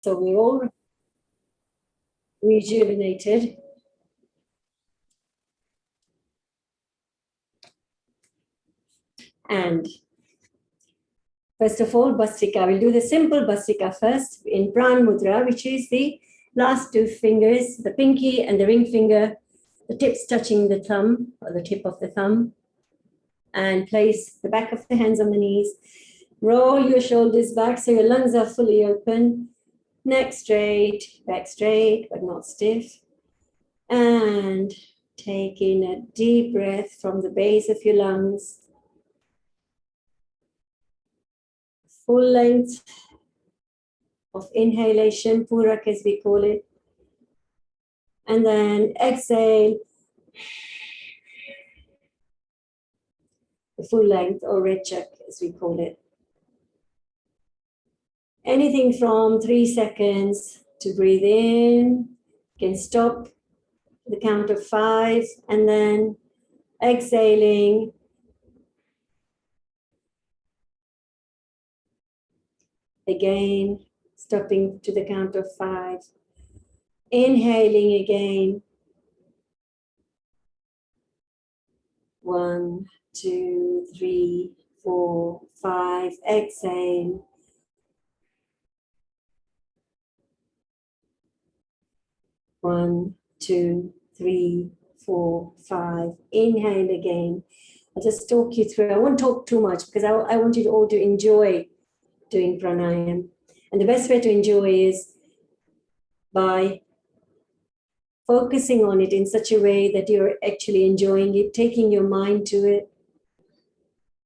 So we're all rejuvenated. And first of all, Bhastrika. We'll do the simple Bhastrika first in Pran Mudra, which is the last two fingers, the pinky and the ring finger, the tips touching the thumb or the tip of the thumb. And place the back of the hands on the knees. Roll your shoulders back so your lungs are fully open. Neck straight, back straight, but not stiff. And take in a deep breath from the base of your lungs. Full length of inhalation, purak as we call it. And then exhale. The full length or rechak as we call it. Anything from 3 seconds to breathe in. You can stop the count of 5 and then exhaling. Again, stopping to the count of 5. Inhaling again. 1, 2, 3, 4, 5. Exhale. 1, 2, 3, 4, 5. Inhale again. I'll just talk you through. I won't talk too much because I want you all to enjoy doing pranayam. And the best way to enjoy is by focusing on it in such a way that you're actually enjoying it, taking your mind to it.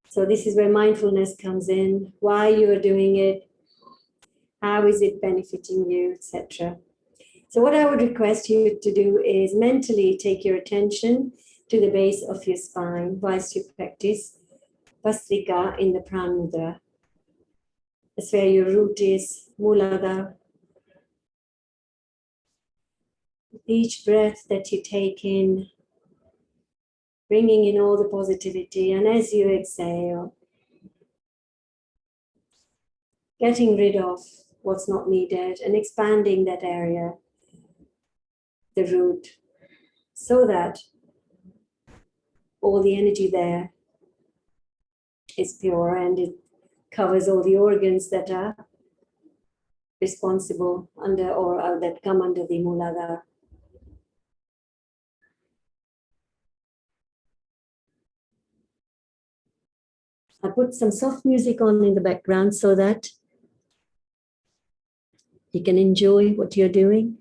So this is where mindfulness comes in, why you are doing it, how is it benefiting you, etc. So what I would request you to do is mentally take your attention to the base of your spine whilst you practice Bhastrika in the Pran Mudra. That's where your root is, Muladhara. Each breath that you take in, bringing in all the positivity, and as you exhale, getting rid of what's not needed and expanding that area, the root, so that all the energy there is pure and it covers all the organs that are responsible under or that come under the Muladhara. I put some soft music on in the background so that you can enjoy what you're doing.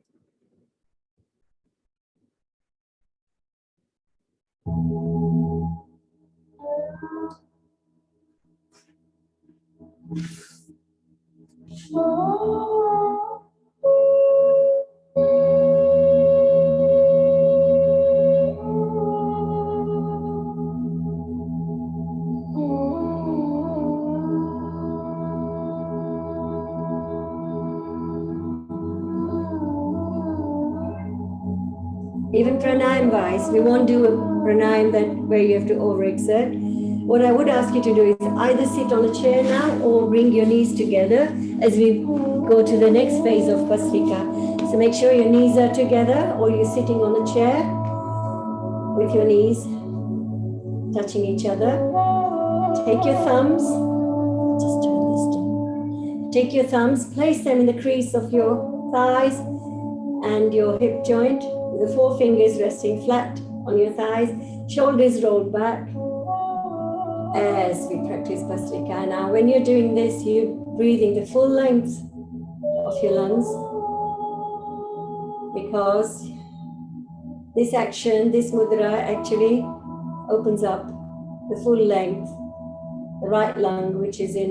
Even pranayam wise, we won't do a pranayam that where you have to overexert. What I would ask you to do is either sit on a chair now or bring your knees together as we go to the next phase of Bhastrika. So make sure your knees are together or you're sitting on a chair with your knees touching each other. Take your thumbs, just turn this down. Take your thumbs, place them in the crease of your thighs and your hip joint. The 4 fingers resting flat on your thighs, shoulders rolled back as we practice Bhastrika. Now, when you're doing this, you're breathing the full length of your lungs because this action, this mudra actually opens up the full length, the right lung, which is a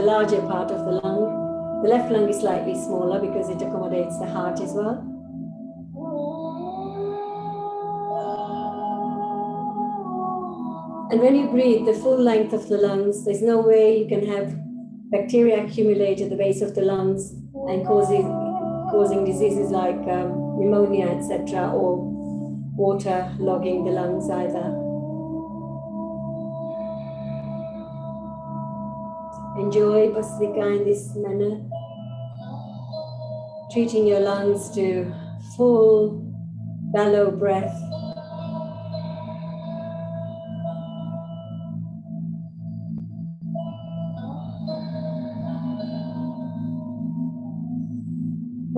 larger part of the lung. The left lung is slightly smaller because it accommodates the heart as well. And when you breathe the full length of the lungs, there's no way you can have bacteria accumulate at the base of the lungs and causing diseases like pneumonia, etc., or water logging the lungs either. enjoy Bhastrika in this manner, treating your lungs to full bellow breath.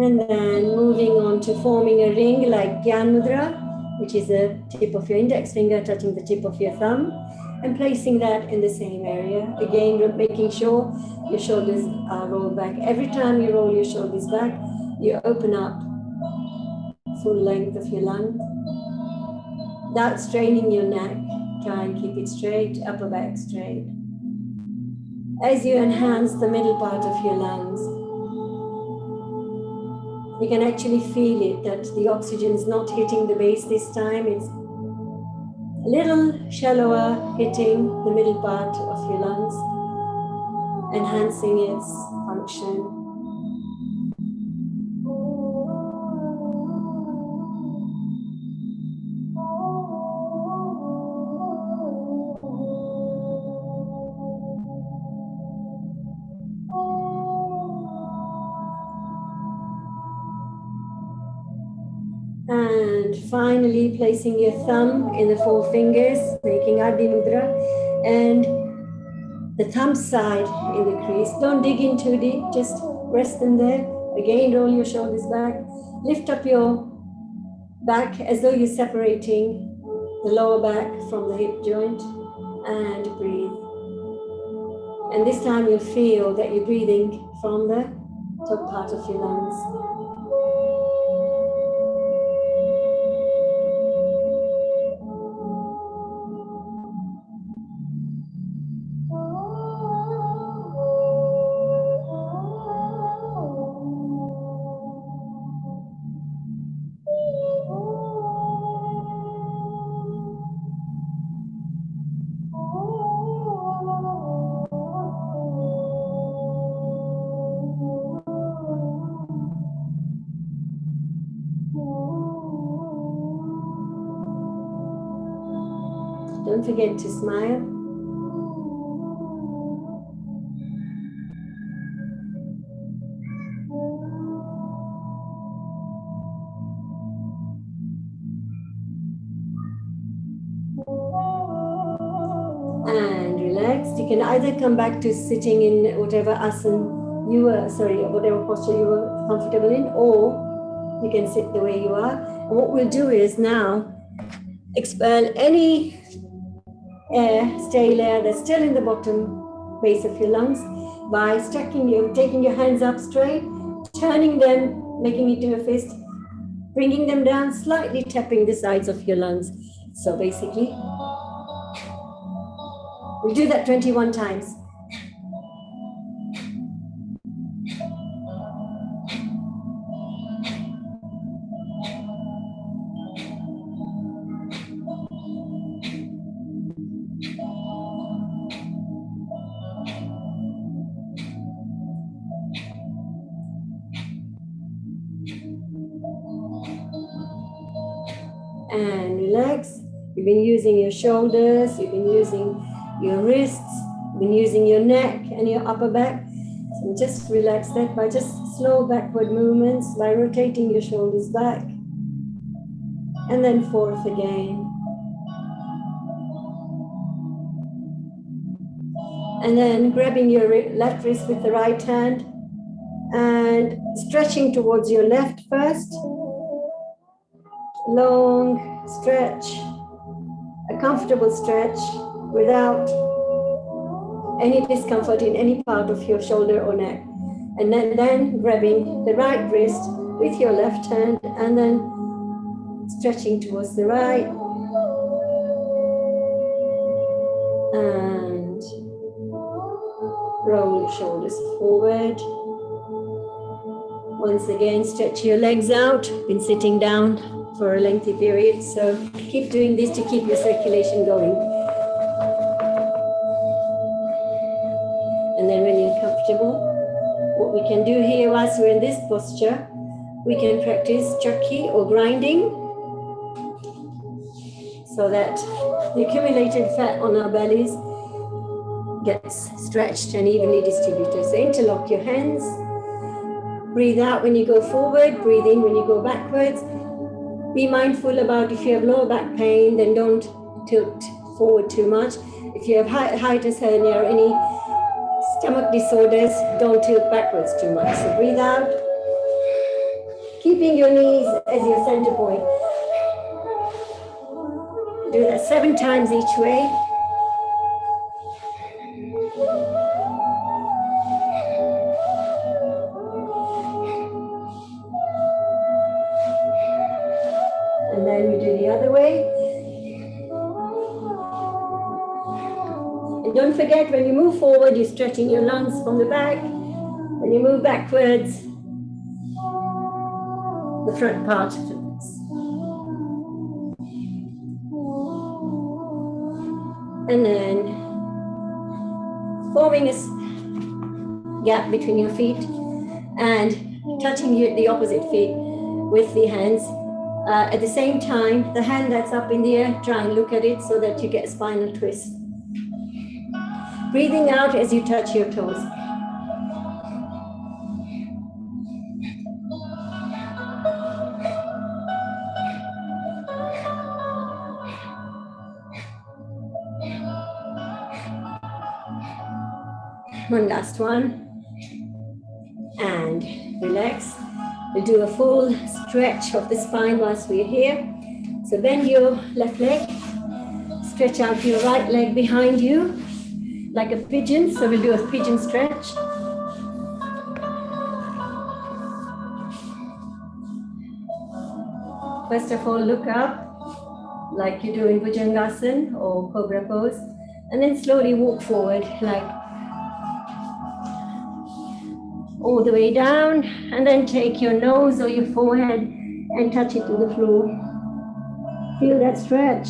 And then moving on to forming a ring like Gyan Mudra, which is the tip of your index finger touching the tip of your thumb, and placing that in the same area. Again, making sure your shoulders are rolled back. Every time you roll your shoulders back, you open up full length of your lung. Without straining your neck, try and keep it straight, upper back straight. As you enhance the middle part of your lungs, you can actually feel it, that the oxygen is not hitting the base this time. It's a little shallower, hitting the middle part of your lungs, enhancing its function. And finally, placing your thumb in the four fingers, making Adi Mudra, and the thumb side in the crease. Don't dig in too deep, just rest them there. Again, roll your shoulders back. Lift up your back as though you're separating the lower back from the hip joint, and breathe. And this time you'll feel that you're breathing from the top part of your lungs. Don't forget to smile. And relax. You can either come back to sitting in whatever asana you were, whatever posture you were comfortable in, or you can sit the way you are. And what we'll do is now expel any air, stale air that's still in the bottom base of your lungs by taking your hands up straight, turning them, making it into a fist, bringing them down, slightly tapping the sides of your lungs. So basically, we'll do that 21 times. And relax. You've been using your shoulders, you've been using your wrists, you've been using your neck and your upper back. So just relax that by just slow backward movements, by rotating your shoulders back. And then forth again. And then grabbing your left wrist with the right hand and stretching towards your left first. Long stretch, a comfortable stretch without any discomfort in any part of your shoulder or neck. And then grabbing the right wrist with your left hand and then stretching towards the right. And roll your shoulders forward. Once again, stretch your legs out. Been sitting down for a lengthy period, so keep doing this to keep your circulation going. And then when you're comfortable, what we can do here whilst we're in this posture, we can practice chakki or grinding, so that the accumulated fat on our bellies gets stretched and evenly distributed. So interlock your hands. Breathe out when you go forward, breathe in when you go backwards. Be mindful about if you have lower back pain, then don't tilt forward too much. If you have hiatus hernia or any stomach disorders, don't tilt backwards too much. So breathe out, keeping your knees as your center point. Do that 7 times each way. And then we do the other way. And don't forget, when you move forward, you're stretching your lungs from the back. When you move backwards, the front part. And then forming a gap between your feet and touching the opposite feet with the hands. At the same time, the hand that's up in the air, try and look at it so that you get a spinal twist. Breathing out as you touch your toes. One last one. And relax. We'll do a full stretch of the spine whilst we're here. So bend your left leg. Stretch out your right leg behind you like a pigeon. So we'll do a pigeon stretch. First of all, look up like you do in Bhujangasana or Cobra pose. And then slowly walk forward like all the way down, and then take your nose or your forehead and touch it to the floor. Feel that stretch.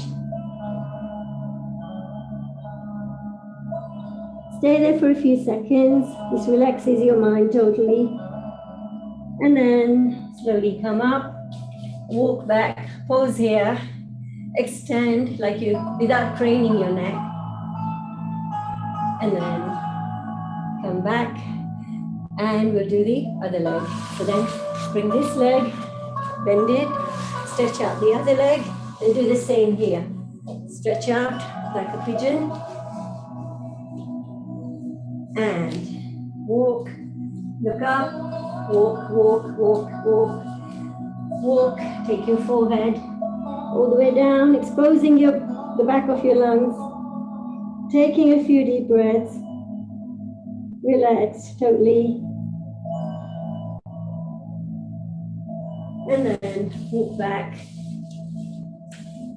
Stay there for a few seconds. This relaxes your mind totally. And then slowly come up, walk back, pose here, extend like you, without craning your neck. And then come back. And we'll do the other leg. So then bring this leg, bend it, stretch out the other leg, and do the same here. Stretch out like a pigeon. And walk, look up, walk, walk, walk, walk, walk. Take your forehead all the way down, exposing the back of your lungs. Taking a few deep breaths. Relax totally. And then walk back.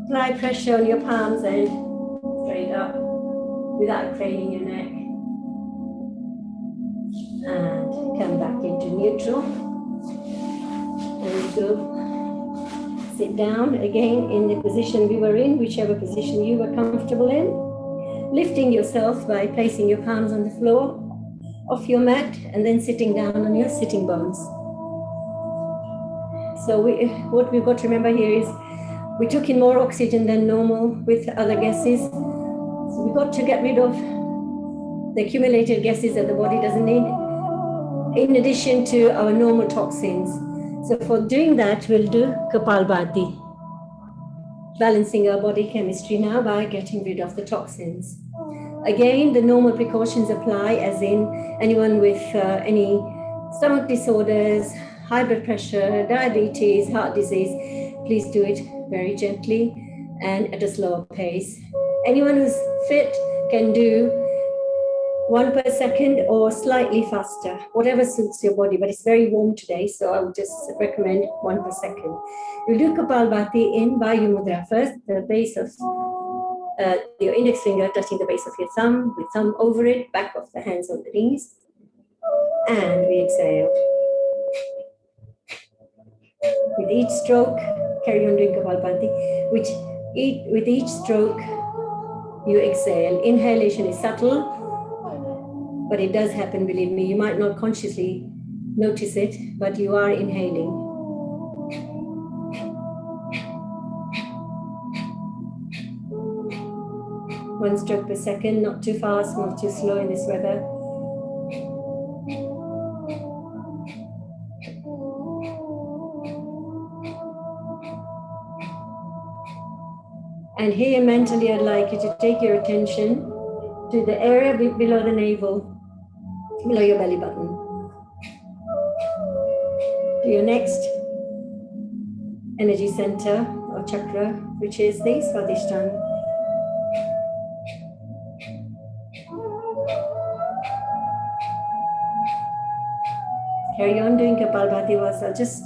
Apply pressure on your palms and straight up without craning your neck. And come back into neutral. And go sit down again in the position we were in, whichever position you were comfortable in. Lifting yourself by placing your palms on the floor of your mat and then sitting down on your sitting bones. So what we've got to remember here is we took in more oxygen than normal with other gases. So we've got to get rid of the accumulated gases that the body doesn't need, in addition to our normal toxins. So for doing that, we'll do Kapalbhati, balancing our body chemistry now by getting rid of the toxins. Again, the normal precautions apply, as in anyone with any stomach disorders, high blood pressure, diabetes, heart disease, please do it very gently and at a slower pace. Anyone who's fit can do 1 per second or slightly faster, whatever suits your body, but it's very warm today, so I would just recommend 1 per second. We'll do Kapalbhati in Vayu Mudra first, the base of your index finger touching the base of your thumb, with thumb over it, back of the hands on the knees, and we exhale. With each stroke, carry on doing Kapalbhati, with each stroke, you exhale. Inhalation is subtle, but it does happen, believe me. You might not consciously notice it, but you are inhaling. 1 stroke per second, not too fast, not too slow in this weather. And here mentally, I'd like you to take your attention to the area below the navel, below your belly button. To your next energy center or chakra, which is the Swadhisthana. Carry on doing Kapalbhati whilst I'll just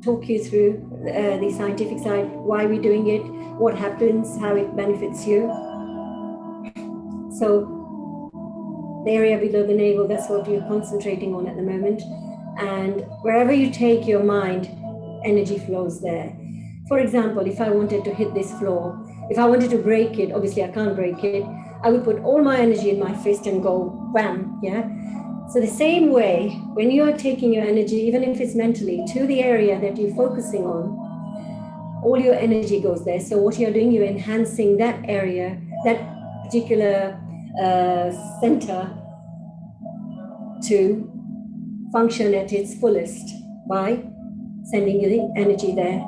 talk you through the scientific side, why we're doing it, what happens, how it benefits you. So the area below the navel, that's what you're concentrating on at the moment. And wherever you take your mind, energy flows there. For example, if I wanted to hit this floor, if I wanted to break it, obviously I can't break it, I would put all my energy in my fist and go wham, yeah? So the same way, when you are taking your energy, even if it's mentally, to the area that you're focusing on, all your energy goes there. So what you're doing, you're enhancing that area, that particular center to function at its fullest by sending the energy there.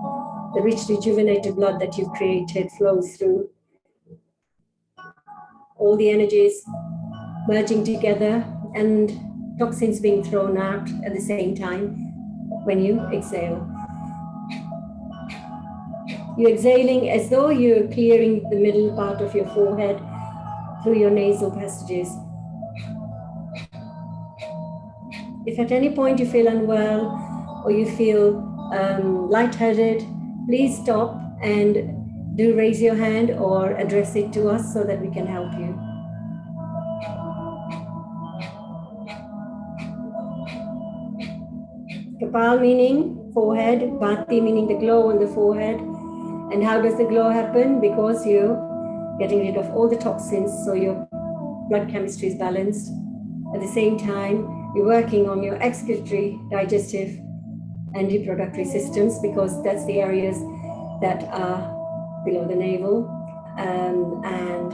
The rich rejuvenated blood that you've created flows through. All the energies merging together and toxins being thrown out at the same time when you exhale. You're exhaling as though you're clearing the middle part of your forehead through your nasal passages. If at any point you feel unwell or you feel lightheaded, please stop and do raise your hand or address it to us so that we can help you. Kapal meaning forehead, Bhati meaning the glow on the forehead. And how does the glow happen? Because you're getting rid of all the toxins, so your blood chemistry is balanced. At the same time, you're working on your excretory, digestive, and reproductive systems, because that's the areas that are below the navel. And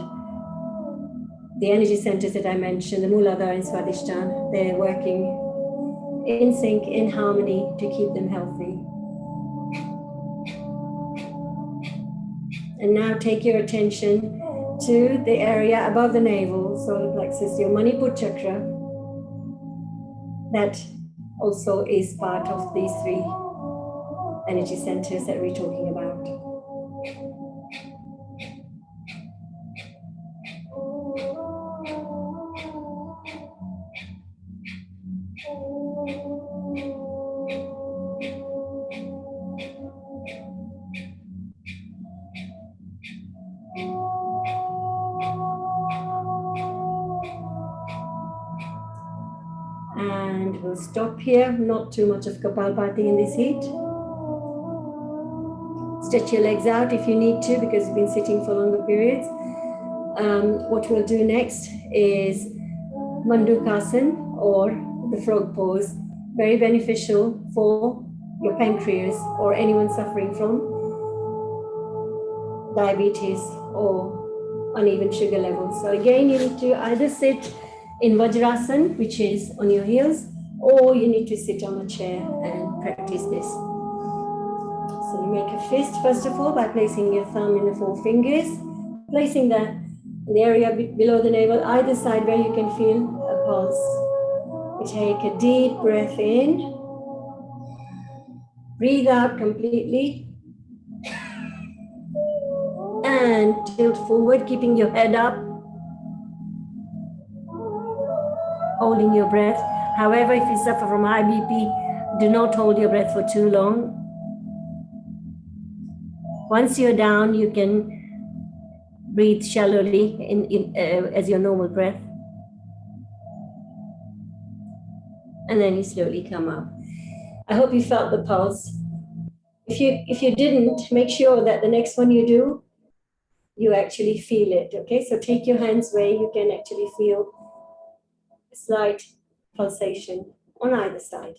the energy centers that I mentioned, the Muladhara and Swadhisthana, they're working in sync, in harmony to keep them healthy. And now take your attention to the area above the navel, solar plexus, your Manipur chakra. That also is part of these 3 energy centers that we're talking about. And we'll stop here, not too much of Kapalbhati in this heat. Stretch your legs out if you need to, because you've been sitting for longer periods. What we'll do next is Mandukasana, or the frog pose. Very beneficial for your pancreas or anyone suffering from diabetes or uneven sugar levels. So again, you need to either sit in Vajrasana, which is on your heels, or you need to sit on a chair and practice this. So you make a fist, first of all, by placing your thumb in the 4 fingers, placing that in the area below the navel, either side where you can feel a pulse. You take a deep breath in, breathe out completely, and tilt forward, keeping your head up, holding your breath. However, if you suffer from high BP, do not hold your breath for too long. Once you're down, you can breathe shallowly as your normal breath. And then you slowly come up. I hope you felt the pulse. If you didn't, make sure that the next one you do, you actually feel it, okay? So take your hands where you can actually feel a slight pulsation on either side.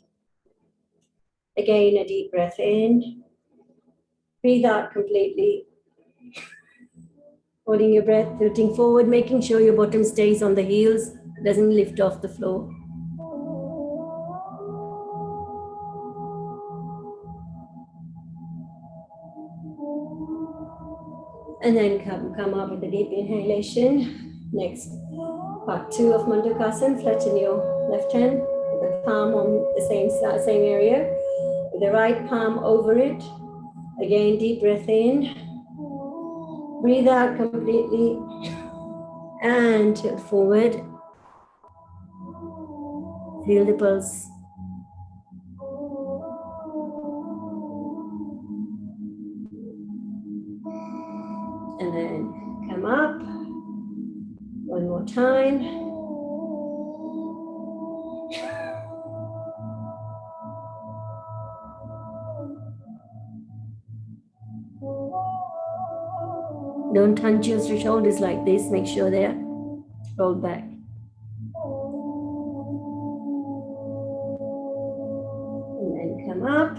Again, a deep breath in. Breathe out completely. Holding your breath, tilting forward, making sure your bottom stays on the heels, doesn't lift off the floor. And then come up with a deep inhalation. Next, part 2 of Mandukasana. Flatten your left hand with the palm on the same area, with the right palm over it. Again, deep breath in. Breathe out completely and tilt forward. Feel the pulse. And then come up. One more time. Don't hunch your shoulders like this. Make sure they're rolled back. And then come up.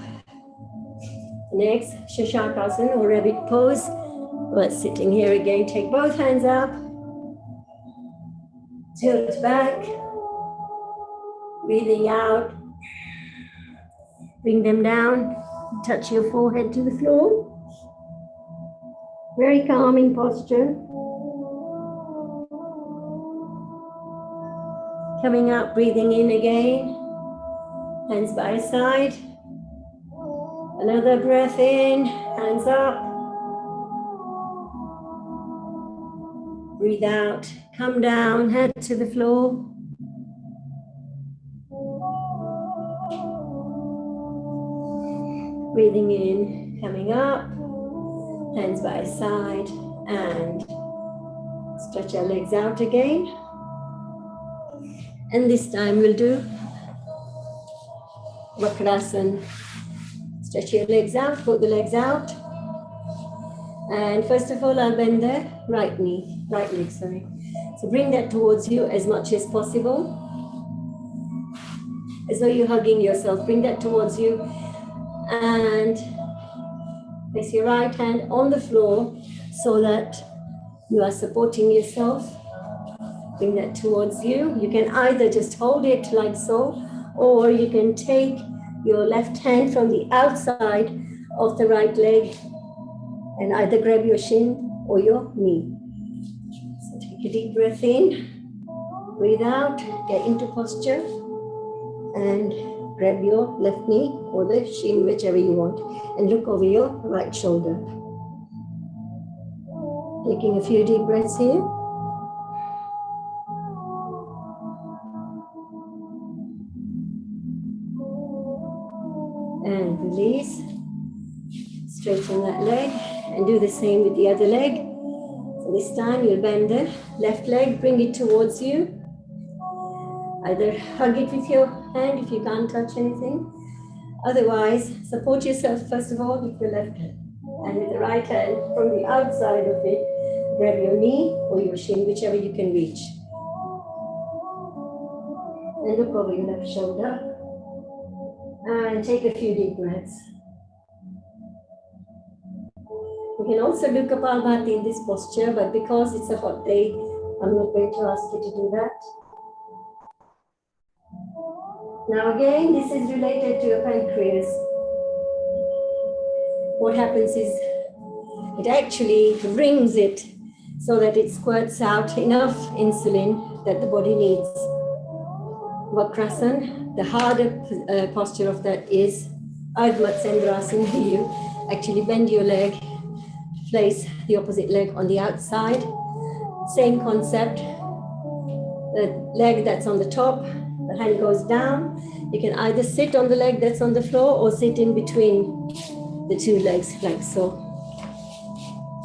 Next, Shashakasana or rabbit pose. We're sitting here again. Take both hands up. Tilt back. Breathing out. Bring them down. Touch your forehead to the floor. Very calming posture. Coming up, breathing in again. Hands by side. Another breath in, hands up. Breathe out, come down, head to the floor. Breathing in, coming up. Hands by side and stretch our legs out again. And this time we'll do Vakrasana. Stretch your legs out, put the legs out. And first of all, I'll bend the right leg, sorry. So bring that towards you as much as possible. As though you're hugging yourself, bring that towards you. And place your right hand on the floor so that you are supporting yourself. Bring that towards you. You can either just hold it like so, or you can take your left hand from the outside of the right leg and either grab your shin or your knee. So take a deep breath in, breathe out, get into posture, and grab your left knee or the shin, whichever you want, and look over your right shoulder. Taking a few deep breaths here. And release. Straighten that leg and do the same with the other leg. So this time you'll bend the left leg, bring it towards you. Either hug it with your hand if you can't touch anything. Otherwise, support yourself first of all with your left hand. And with the right hand from the outside of it, grab your knee or your shin, whichever you can reach. And look over your left shoulder. And take a few deep breaths. You can also do Kapalbhati in this posture, but because it's a hot day, I'm not going to ask you to do that. Now again, this is related to your pancreas. What happens is it actually brings it so that it squirts out enough insulin that the body needs. Vakrasana, the harder posture of that is Ardha Matsyendrasana. You actually bend your leg, place the opposite leg on the outside. Same concept. The leg that's on the top, the hand goes down. You can either sit on the leg that's on the floor or sit in between the two legs like so.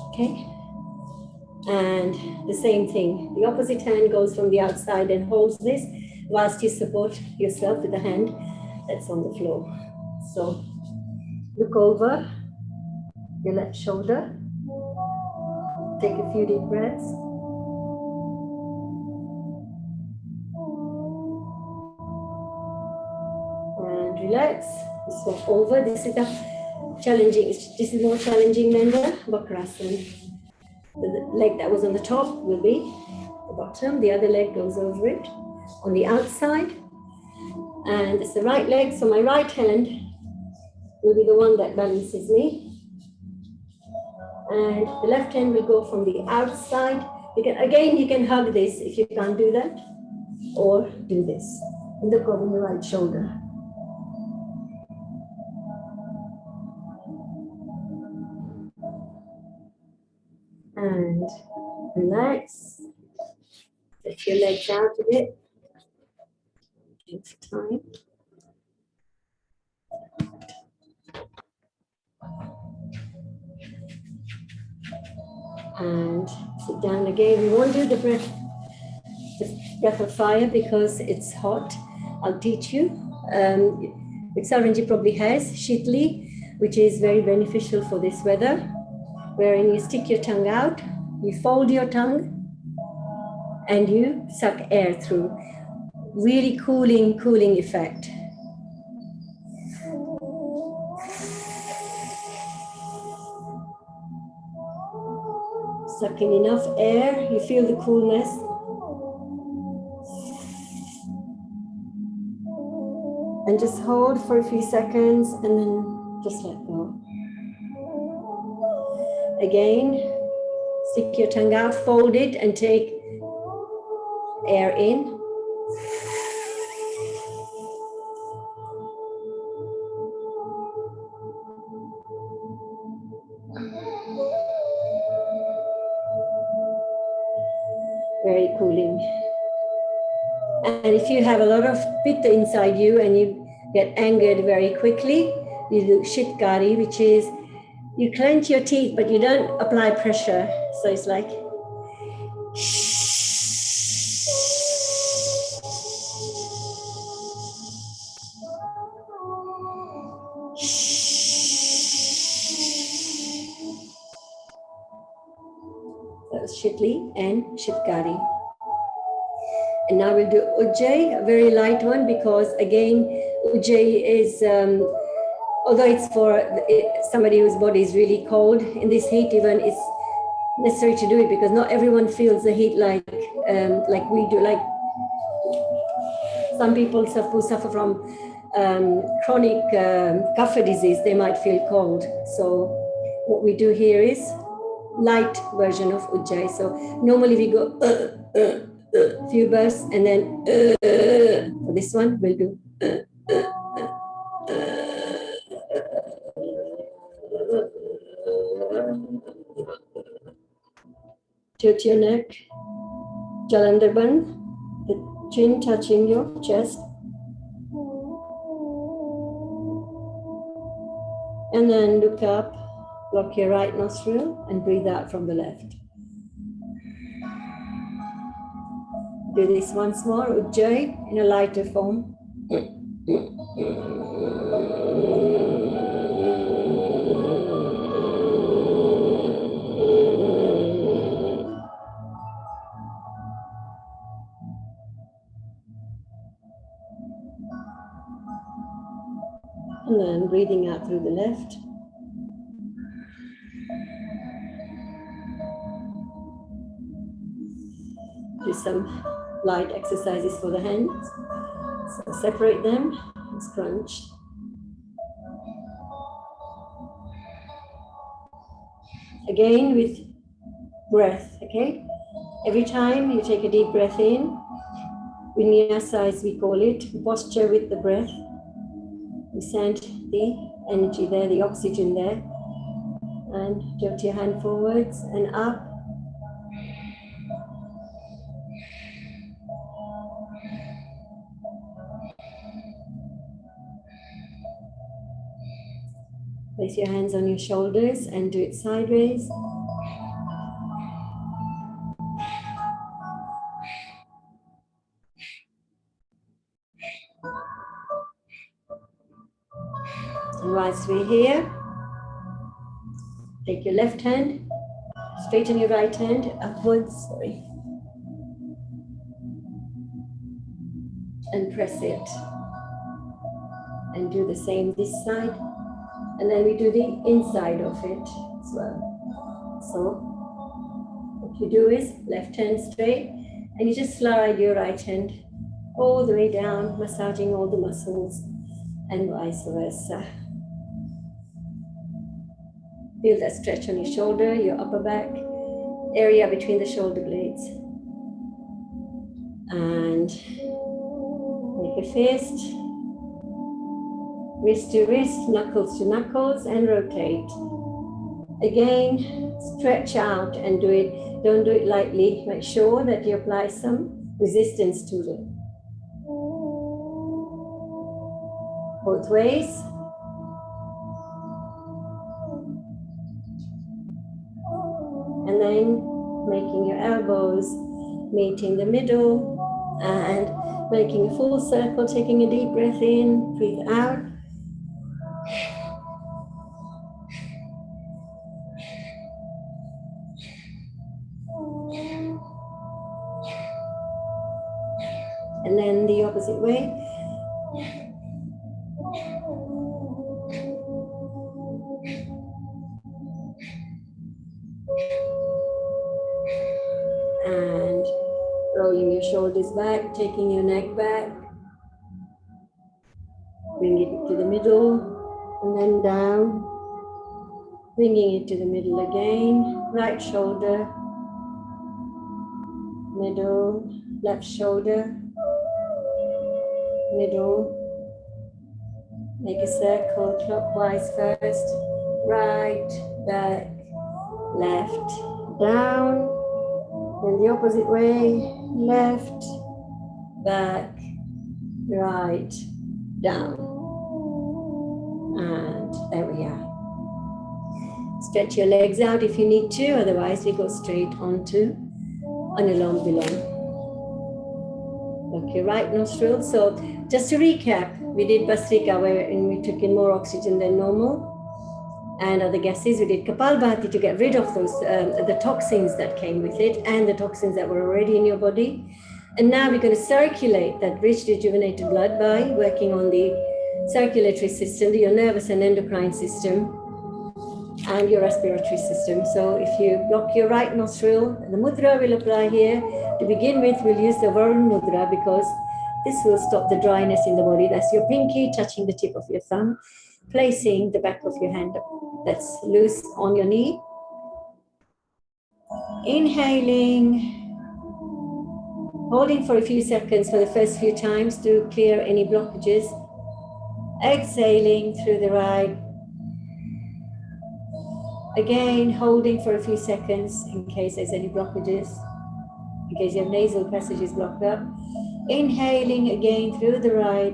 Okay? And the same thing. The opposite hand goes from the outside and holds this whilst you support yourself with the hand that's on the floor. So look over your left shoulder. Take a few deep breaths. And relax. Swap over. This is more challenging member, Vakrasana. The leg that was on the top will be the bottom, the other leg goes over it on the outside. And it's the right leg, so my right hand will be the one that balances me. And the left hand will go from the outside. Again, you can hug this if you can't do that, or do this. And look over your right shoulder. And relax. Let your legs out a bit. Take time. And sit down again. We won't do the breath of fire because it's hot. I'll teach you. Saranji probably has Shitli, which is very beneficial for this weather, wherein you stick your tongue out, you fold your tongue, and you suck air through. Really cooling effect. Suck in enough air, you feel the coolness. And just hold for a few seconds and then just let go. Again, stick your tongue out, fold it, and take air in. Very cooling. And if you have a lot of pitta inside you and you get angered very quickly, you do shitkari, which is you clench your teeth, but you don't apply pressure. So it's like that's Shitli and Shitkari. And now we'll do Ujjayi, a very light one, because again, Ujjayi is, although it's for somebody whose body is really cold, in this heat even, it's necessary to do it because not everyone feels the heat like we do. Like some people who suffer from chronic kapha disease, they might feel cold. So what we do here is light version of Ujjayi. So normally we go few bursts, and then for this one we'll do tilt your neck, Jalandhar, the chin touching your chest, and then look up, block your right nostril, and breathe out from the left. Do this once more, Ujjayi, in a lighter form. And then breathing out through the left. Do some light exercises for the hands. So separate them and scrunch. Again with breath, okay? Every time you take a deep breath in, vinyasa as we call it, posture with the breath. You send the energy there, the oxygen there, and tilt your hand forwards and up. Place your hands on your shoulders and do it sideways. And whilst we're here, take your left hand, straighten your right hand upwards, and press it. And do the same this side. And then we do the inside of it as well. So you do is left hand straight, and you just slide your right hand all the way down, massaging all the muscles, and vice versa. Feel that stretch on your shoulder, your upper back, area between the shoulder blades. And make a fist, wrist to wrist, knuckles to knuckles, and rotate. Again, stretch out and do it. Don't do it lightly. Make sure that you apply some resistance to it. Both ways. And then making your elbows meet in the middle and making a full circle, taking a deep breath in, breathe out. And then the opposite way. And rolling your shoulders back, taking your neck back. Bring it to the middle and then down. Bringing it to the middle again. Right shoulder, middle, left shoulder, middle. Make a circle clockwise first. Right, back, left, down. Then the opposite way. Left, back, right, down. And there we are. Stretch your legs out if you need to, otherwise we go straight onto Anulom Vilom. Okay, right nostril. So just to recap, we did Bhastrika wherein we took in more oxygen than normal. And other gases, we did Kapalbhati to get rid of those, the toxins that came with it and the toxins that were already in your body. And now we're going to circulate that rich rejuvenated blood by working on the circulatory system, your nervous and endocrine system, and your respiratory system. So if you block your right nostril, the mudra will apply here. To begin with, we'll use the Varun mudra because this will stop the dryness in the body. That's your pinky touching the tip of your thumb, placing the back of your hand that's loose on your knee. Inhaling, holding for a few seconds for the first few times to clear any blockages. Exhaling through the right. Again, holding for a few seconds in case there's any blockages, in case your nasal passage is blocked up. Inhaling again through the right,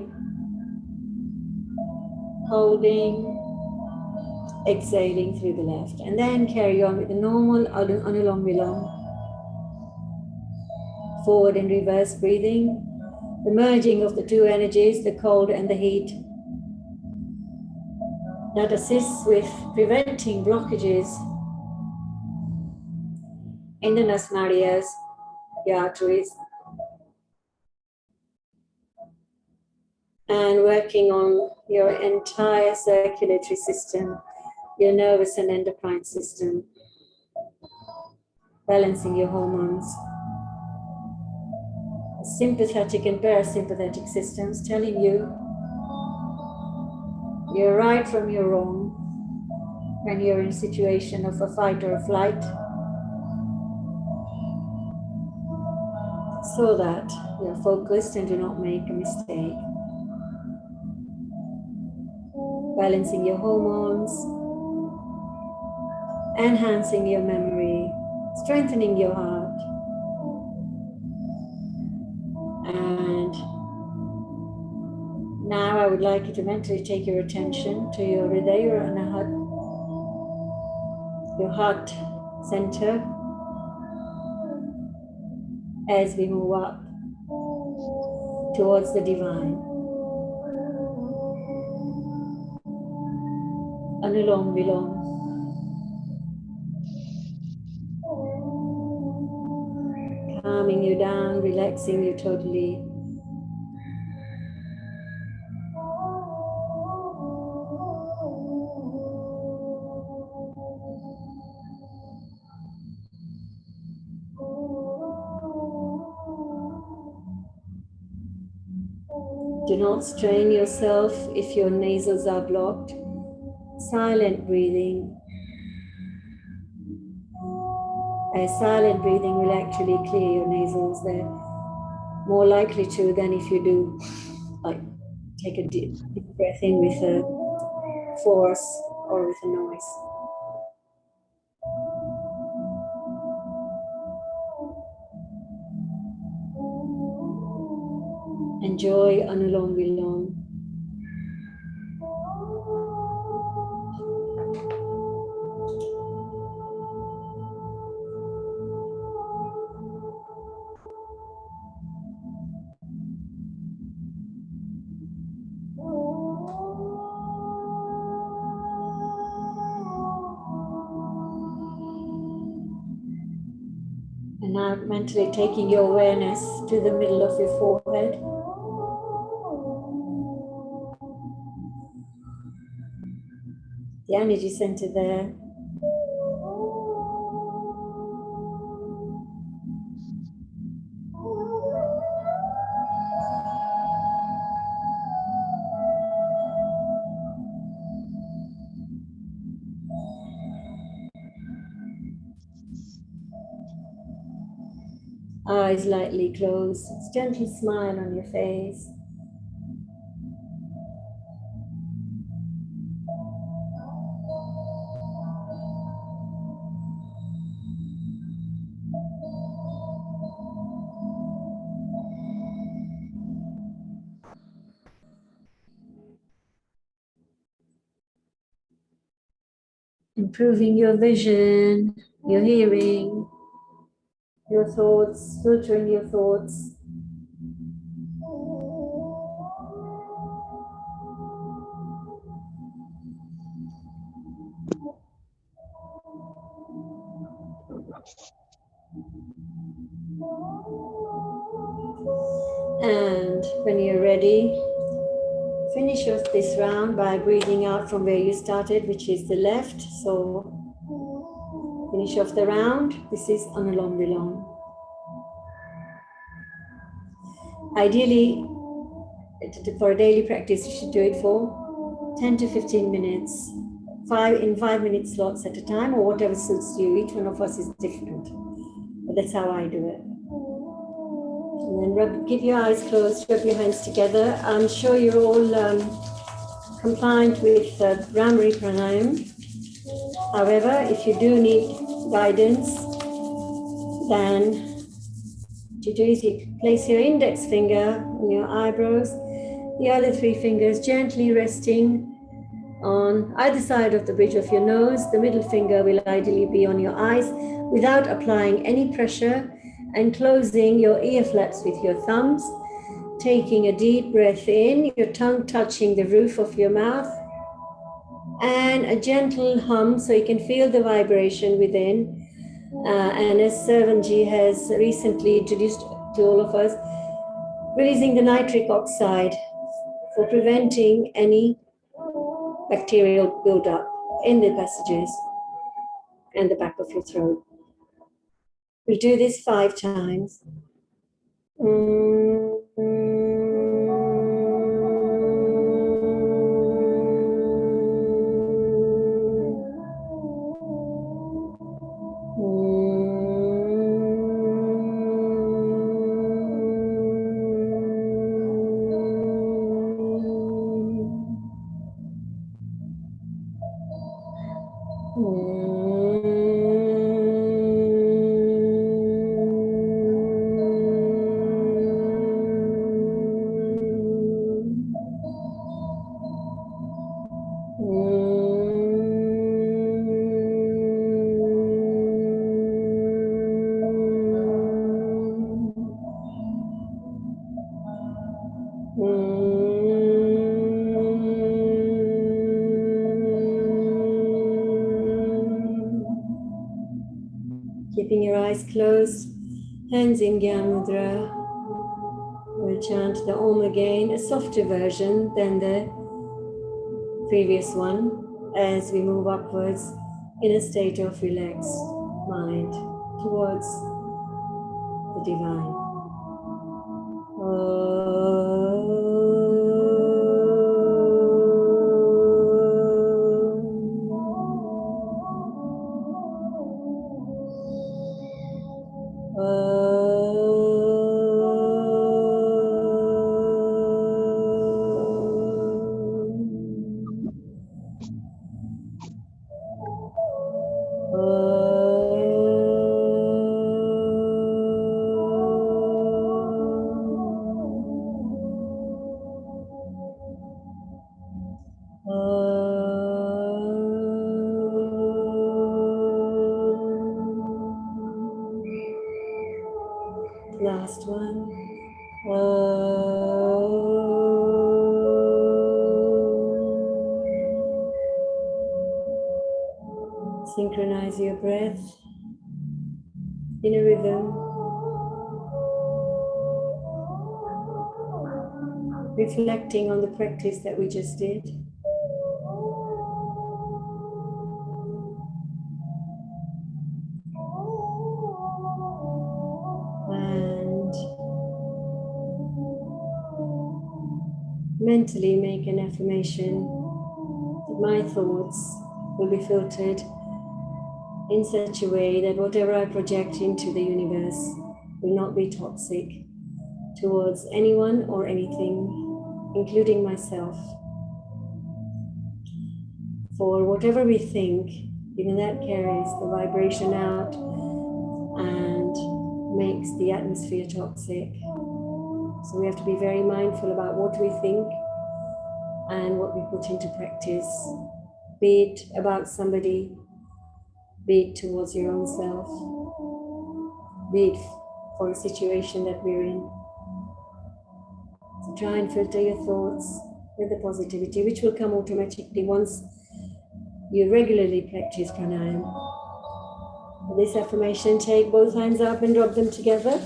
holding, exhaling through the left, and then carry on with the normal Anulom Vilom. Forward and reverse breathing, the merging of the two energies, the cold and the heat. That assists with preventing blockages in the nasnadiyas, the arteries, and working on your entire circulatory system, your nervous and endocrine system, balancing your hormones, sympathetic and parasympathetic systems telling you you're right from your wrong when you're in a situation of a fight or a flight, so that you're focused and do not make a mistake. Balancing your hormones, enhancing your memory, strengthening your heart. And now I would like you to mentally take your attention to your Hriday or Anahat, your heart center, as we move up towards the divine. Anulom Vilom. Calming you down, relaxing you totally. Do not strain yourself if your nasals are blocked. Silent breathing. Silent breathing will actually clear your nasals. They're more likely to than if you do like take a deep breath in with a force or with a noise. Enjoy Anulom Vilom. And now mentally taking your awareness to the middle of your forehead. The energy center there. Eyes lightly closed. Gentle smile on your face. Improving your vision, your hearing, your thoughts, filtering your thoughts. And when you're ready, finish off this round by breathing out from where you started, which is the left. So finish off the round. This is Anulom Vilom. Ideally, for a daily practice, you should do it for 10 to 15 minutes, in 5-minute slots at a time, or whatever suits you. Each one of us is different, but that's how I do it. And then keep your eyes closed, rub your hands together. I'm sure you're all compliant with Brahmari Pranayam. However, if you do need guidance, then what you do is you place your index finger on your eyebrows, the other 3 fingers gently resting on either side of the bridge of your nose. The middle finger will ideally be on your eyes without applying any pressure, and closing your ear flaps with your thumbs. Taking a deep breath in, your tongue touching the roof of your mouth, and a gentle hum so you can feel the vibration within. And as Servanji has recently introduced to all of us, releasing the nitric oxide for preventing any bacterial buildup in the passages and the back of your throat. We'll do this 5 times. Keeping your eyes closed, hands in Gyan Mudra. We'll chant the Om again, a softer version than the previous one, as we move upwards in a state of relaxed mind towards the divine. Om. last one. Synchronize your breath in a rhythm, reflecting on the practice that we just did. And mentally make an affirmation that my thoughts will be filtered in such a way that whatever I project into the universe will not be toxic towards anyone or anything, including myself. For whatever we think, even that carries the vibration out and makes the atmosphere toxic. So we have to be very mindful about what we think and what we put into practice, be it about somebody, be it towards your own self, be it for a situation that we're in. So try and filter your thoughts with the positivity, which will come automatically once you regularly practice pranayama. For this affirmation, take both hands up and rub them together,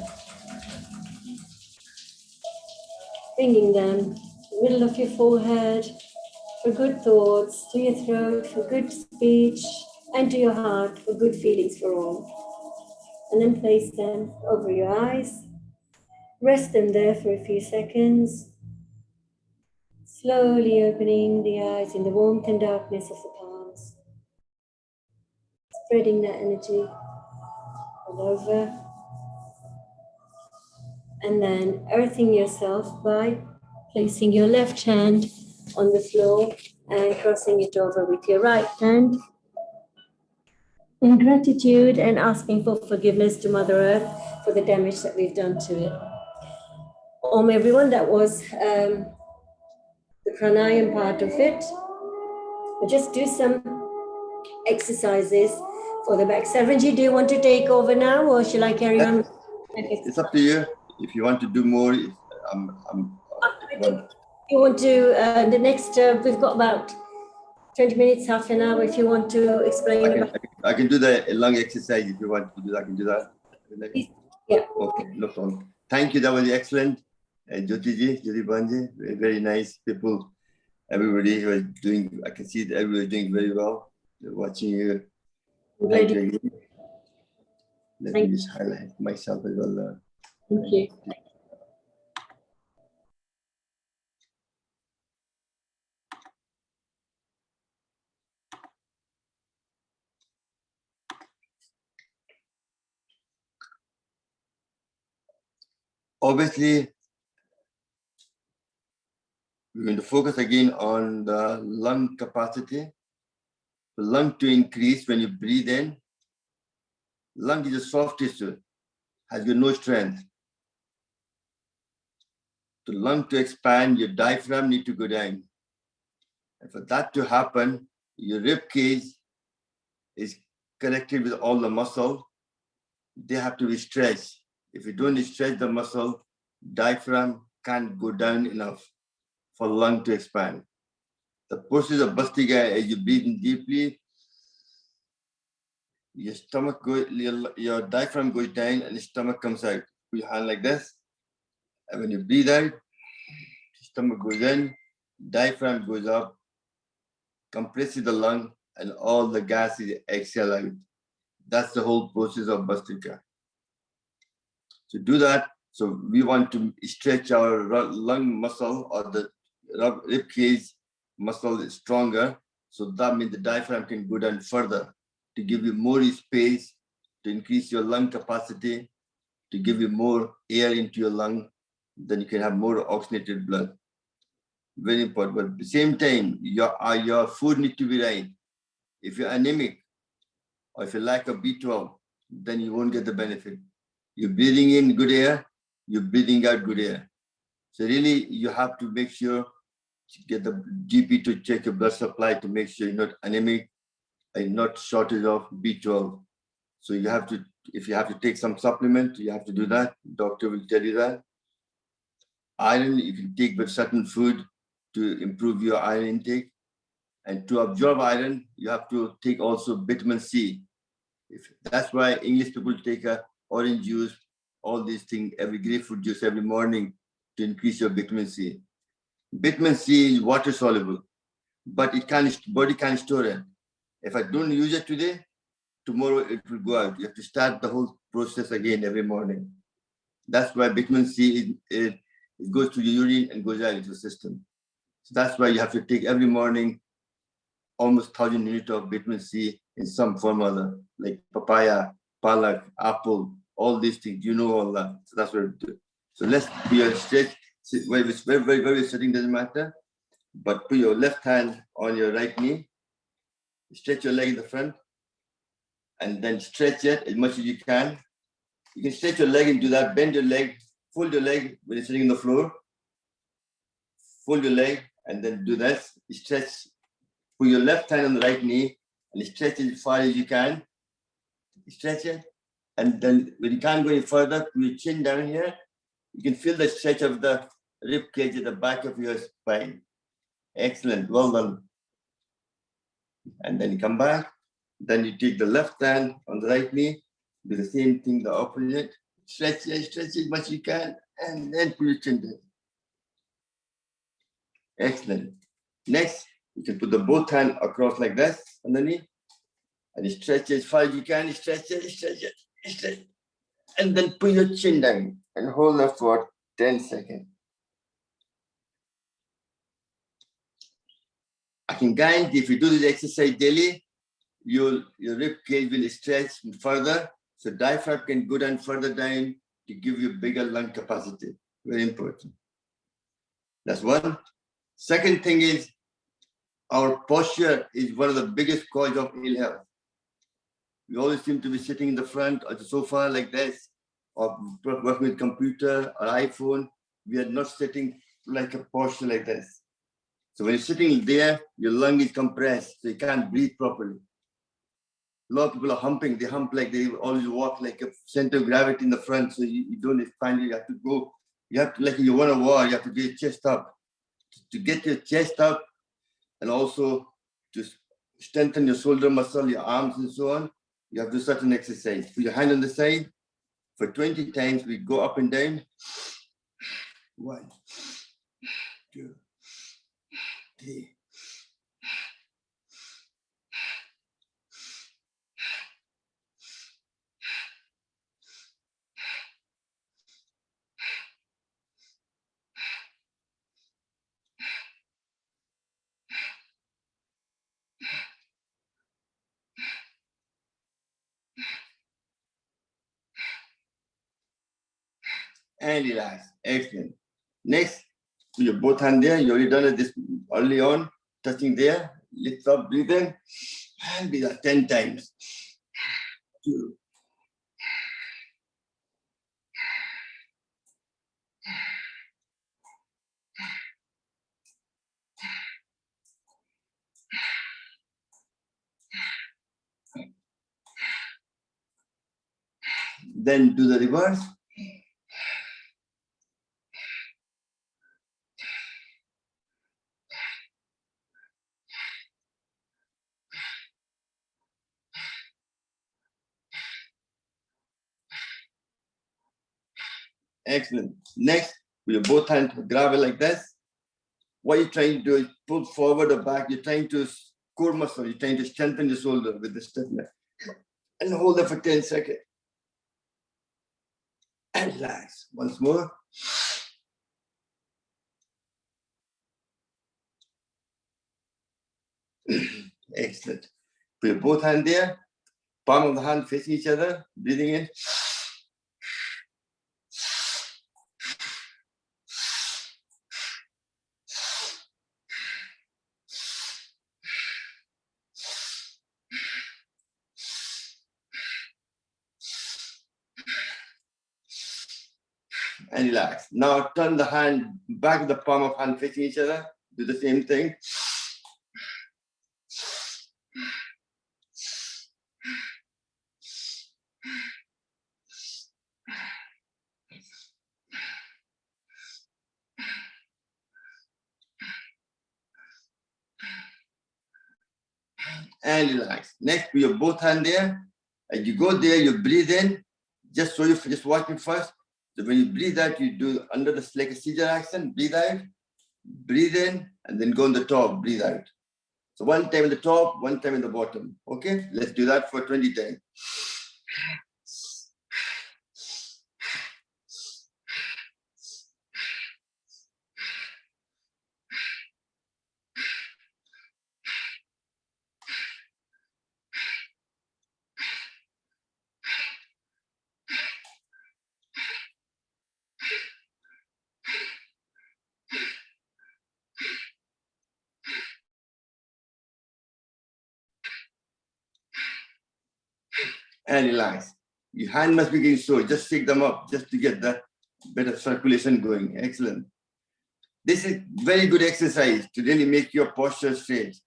bringing them to the middle of your forehead for good thoughts, to your throat for good speech, and to your heart for good feelings for all. And then place them over your eyes. Rest them there for a few seconds, slowly opening the eyes in the warmth and darkness of the palms, spreading that energy all over, and then earthing yourself by placing your left hand on the floor and crossing it over with your right hand in gratitude and asking for forgiveness to Mother Earth for the damage that we've done to it. Everyone, that was the pranayam part of it. We'll just do some exercises for the back. Saranji, do you want to take over now or shall I carry on? It's up to you. If you want to do more, you want to, the next, we've got about 20 minutes, half an hour, if you want to explain. I can do the long exercise if you want to do that. I can do that. Yeah. Okay, no problem. Thank you. That was excellent. Joyti Banji, very nice people. Everybody was doing, I can see that everybody doing very well. They're watching you. Thank you. Let me just highlight myself as well. Thank you. Obviously, we're going to focus again on the lung capacity. The lung to increase when you breathe in. Lung is a soft tissue, has got no strength. The lung to expand, your diaphragm need to go down. And for that to happen, your rib cage is connected with all the muscle. They have to be stretched. If you don't stretch the muscle, diaphragm can't go down enough for lung to expand. The process of Bhastrika, as you breathe in deeply, your stomach goes, your diaphragm goes down and the stomach comes out. Put your hand like this. And when you breathe out, stomach goes in, diaphragm goes up, compresses the lung, and all the gas is exhale out. That's the whole process of Bhastrika. To do that, so we want to stretch our lung muscle or the rib cage muscle is stronger. So that means the diaphragm can go down further to give you more space, to increase your lung capacity, to give you more air into your lung, then you can have more oxygenated blood. Very important. But at the same time, your food needs to be right. If you're anemic or if you lack of B12, then you won't get the benefit. You're breathing in good air, you're breathing out good air. So really, you have to make sure to get the GP to check your blood supply to make sure you're not anemic and not shortage of B12. So you have to If you have to take some supplement, you have to do that. Doctor will tell you that. Iron, you can take with certain food to improve your iron intake. And to absorb iron, you have to take also vitamin C. That's why English people take a orange juice, all these things, every grapefruit juice every morning to increase your vitamin C. Vitamin C is water soluble, but body can't store it. If I don't use it today, tomorrow it will go out. You have to start the whole process again every morning. That's why vitamin C it goes to your urine and goes out into the system. So that's why you have to take every morning almost 1,000 units of vitamin C in some form or other, like papaya, palak, apple, all these things. You know all that. So that's what we do. So let's do a stretch. Where we're sitting doesn't matter, but put your left hand on your right knee, stretch your leg in the front, and then stretch it as much as you can. You can stretch your leg and do that, bend your leg, fold your leg when you're sitting on the floor, fold your leg, and then do this. Stretch, put your left hand on the right knee, and stretch it as far as you can. Stretch it, and then when you can't go any further, put your chin down here. You can feel the stretch of the rib cage at the back of your spine. Excellent, well done. And then you come back. Then you take the left hand on the right knee, do the same thing, the opposite. Stretch it as much as you can, and then put your chin down. Excellent. Next, you can put the both hands across like this on the knee, and stretch as far as you can. Stretch it, and then put your chin down and hold it for 10 seconds. I can guarantee if you do this exercise daily, your rib cage will stretch further, so diaphragm can go down further down to give you bigger lung capacity. Very important. That's one. Second thing is, our posture is one of the biggest cause of ill health. We always seem to be sitting in the front of the sofa like this, or working with computer or iPhone. We are not sitting like a posture like this. So when you're sitting there, your lung is compressed, so you can't breathe properly. A lot of people are humping. They hump like they always walk like a center of gravity in the front. So you don't find you have to go. You have to, like you want to war, you have to get your chest up. To get your chest up and also to strengthen your shoulder muscle, your arms and so on, you have to do certain exercise. Put your hand on the side. For 20 times, we go up and down. 1, 2, 3. And relax. Excellent. Next, put your both hand there. You already done it this early on, touching there. Lift up, breathing, and be that 10 times. 2. Then do the reverse. Excellent. Next, with your both hands, grab it like this. What you're trying to do is pull forward or back. You're trying to core muscle. You're trying to strengthen the shoulder with the stiffness. And hold it for 10 seconds. And relax. Once more. Excellent. Put your both hands there. Palm of the hand facing each other. Breathing in. And relax. Now turn the hand back to the palm of hand facing each other. Do the same thing. and relax. Next, put your both hand there. As you go there, you breathe in. Just so you just watch me first. So when you breathe out, you do under the like a seizure action. Breathe out, breathe in, and then go on the top. Breathe out. So one time in the top, one time in the bottom. Okay, let's do that for 20 times. And relax. Your hand must be getting sore. Just shake them up just to get that bit of circulation going. Excellent. This is very good exercise to really make your posture straight.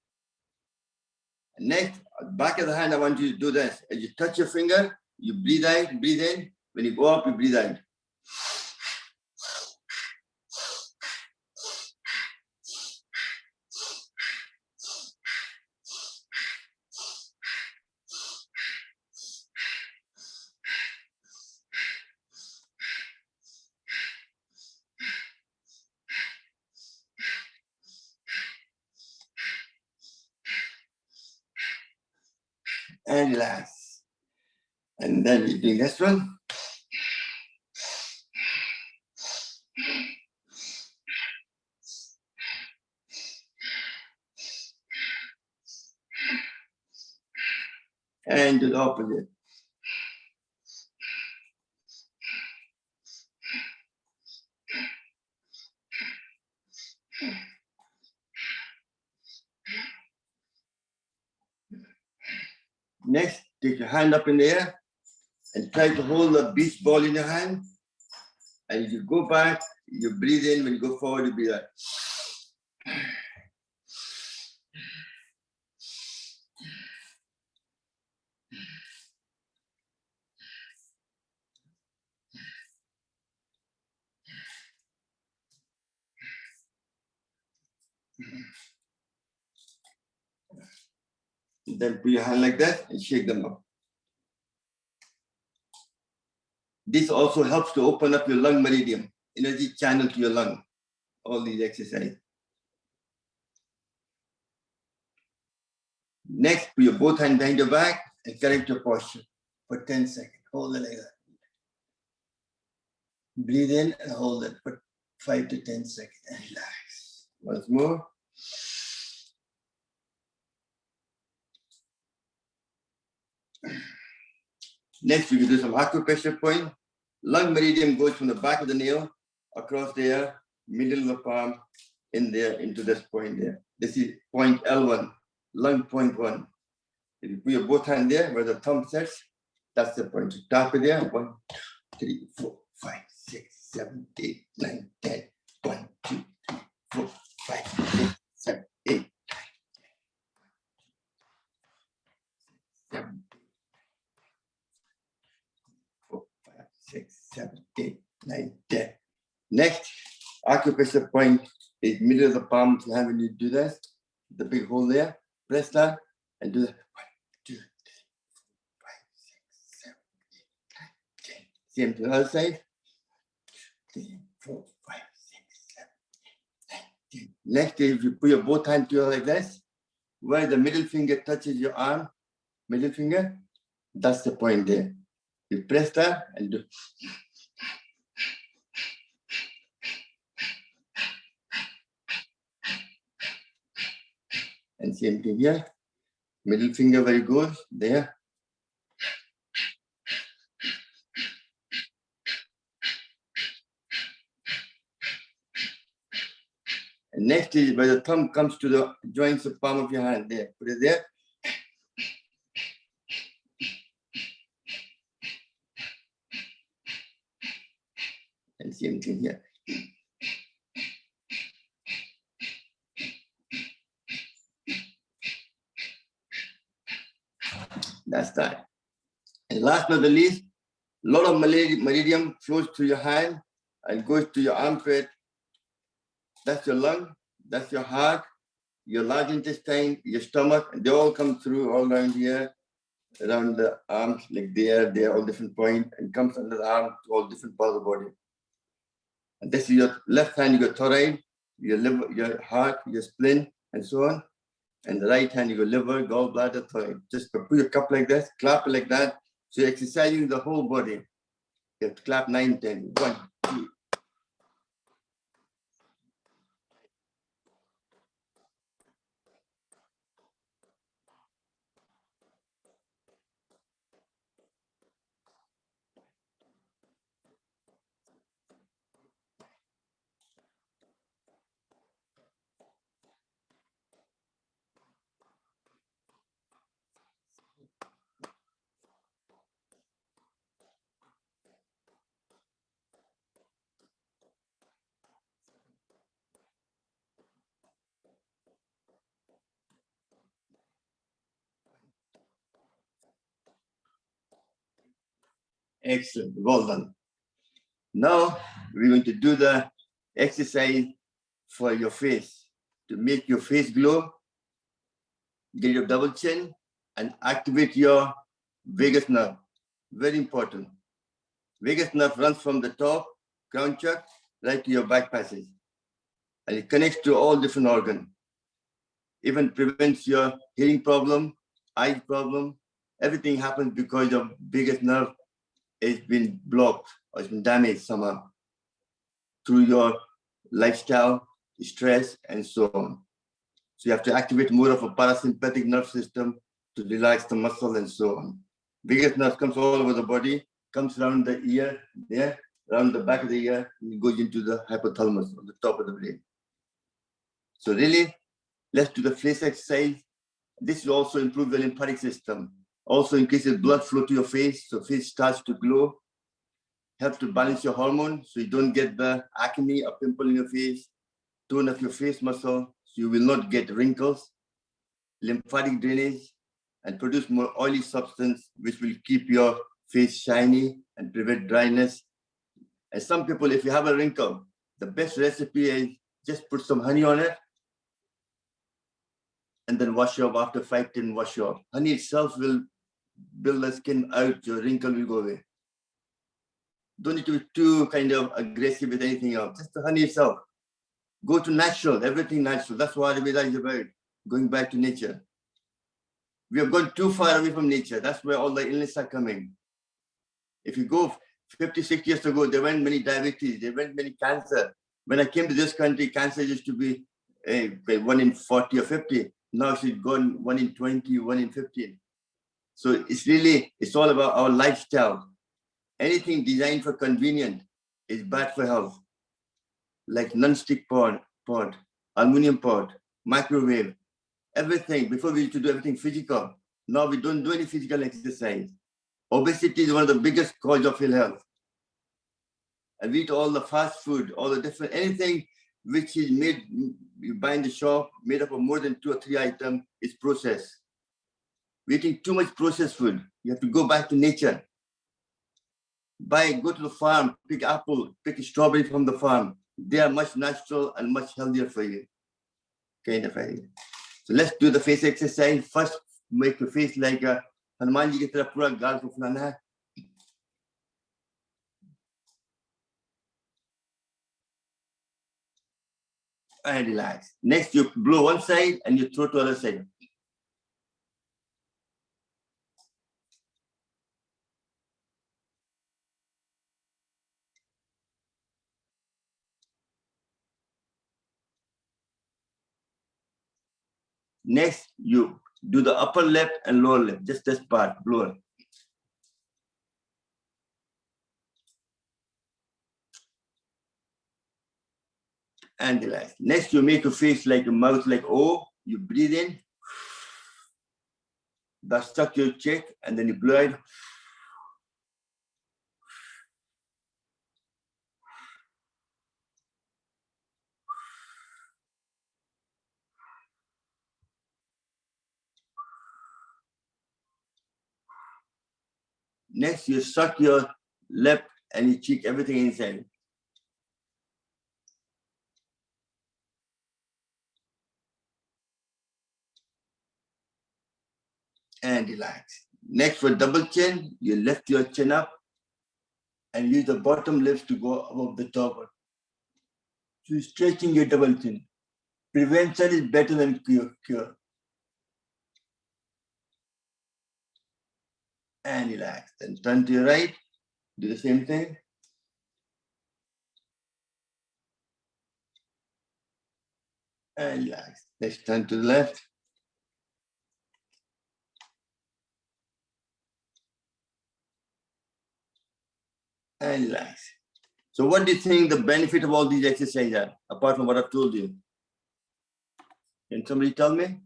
Next, back of the hand, I want you to do this. As you touch your finger, you breathe out, breathe in. When you go up, you breathe out. And relax. And then we do this one. And do the opposite. Next, take your hand up in the air and try to hold the beach ball in your hand. And you go back, you breathe in. When you go forward, you breathe out. Then put your hand like that and shake them up. This also helps to open up your lung meridian, energy channel to your lung, all these exercises. Next, put your both hands behind your back and correct your posture for 10 seconds. Hold it like that. Breathe in and hold it for 5 to 10 seconds and relax. Once more. Next, we will do some acupressure point. Lung meridian goes from the back of the nail across there, middle of the palm, in there, into this point there. This is point L1, lung point 1. If you put your both hands there, where the thumb sets, that's the point. So tap it there. 1, 2, 3, 4, 5, 6, 7, 8, 9, 10. 1, 2, 3, 4, 5, 6, 7, 8, 7, 4, 5, 6, 7, 8, 9, 10. Next, acupressure point is middle of the palm of your hand. When you do this, the big hole there, press that and do that. 1, 2, 3, 4, 5, 6, 7, 8, 9, 10. Same to the other side. 3, 4, 5, 6, 7, 8, 9, 10. Next, if you put your both hands together like this, where the middle finger touches your arm, middle finger, that's the point there. You press that and do. And same thing here. Middle finger where it goes, there. And next is where the thumb comes to the joints of palm of your hand, there. Put it there. And same thing here. That's that. And last but not the least, a lot of meridian flows through your hand and goes to your armpit. That's your lung, that's your heart, your large intestine, your stomach, they all come through all around here, around the arms, like there, all different points, and comes under the arm to all different parts of the body. And this is your left hand, you got thyroid, your liver, your heart, your spleen, and so on. And the right hand, you got liver, gallbladder, thyroid. Just put your cup like this, clap it like that. So you're exercising the whole body. You have to clap 9, 10. 1, 2. Excellent. Well done. Now we're going to do the exercise for your face to make your face glow, get your double chin, and activate your vagus nerve. Very important. Vagus nerve runs from the top, crown chakra, right to your back passage. And it connects to all different organs. Even prevents your hearing problem, eye problem. Everything happens because your vagus nerve has been blocked or it's been damaged somehow through your lifestyle, stress, and so on. So you have to activate more of a parasympathetic nerve system to relax the muscle and so on. Vagus nerve comes all over the body, comes around the ear, there, around the back of the ear, and it goes into the hypothalamus on the top of the brain. So really, let's do the face exercise. This will also improve the lymphatic system. Also increases blood flow to your face, so face starts to glow. Helps to balance your hormone, so you don't get the acne or pimple in your face. Tone up your face muscle, so you will not get wrinkles. Lymphatic drainage, and produce more oily substance, which will keep your face shiny and prevent dryness. And some people, if you have a wrinkle, the best recipe is just put some honey on it and then wash off after 5-10 wash off. Honey itself will build the skin out, your wrinkle will go away. Don't need to be too kind of aggressive with anything else, just the honey itself. Go to natural, everything natural. That's what Ayurveda is about, going back to nature. We have gone too far away from nature. That's where all the illnesses are coming. If you go 50, 60 years ago, there weren't many diabetes, there weren't many cancer. When I came to this country, cancer used to be 1 in 40 or 50. Now it's gone 1 in 20, 1 in 15. So it's all about our lifestyle. Anything designed for convenience is bad for health. Like non-stick pot, aluminum pot, microwave, everything. Before we used to do everything physical. Now we don't do any physical exercise. Obesity is one of the biggest cause of ill health. And we eat all the fast food, all the different, anything which is made, you buy in the shop, made up of more than 2 or 3 items, is processed. We're eating too much processed food. You have to go back to nature. Go to the farm, pick apple, pick a strawberry from the farm. They are much natural and much healthier for you. Kind of idea. So let's do the face exercise. First, make your face like a Hanuman ji ki tarah pura gaal ko fulana hai. And relax. Next, you blow one side and you throw to the other side. Next, you do the upper lip and lower lip, just this part, blower. And relax. Next, you make your face like a mouth like O. You breathe in. That's suck your cheek and then you blow it. Next, you suck your lip and your cheek, everything inside. and relax. Next, for double chin, you lift your chin up and use the bottom lips to go above the top. So you're stretching your double chin. Prevention is better than cure. And relax. Then turn to your right, do the same thing. And relax. Let's turn to the left. And relax. So what do you think the benefit of all these exercises are, apart from what I've told you? Can somebody tell me?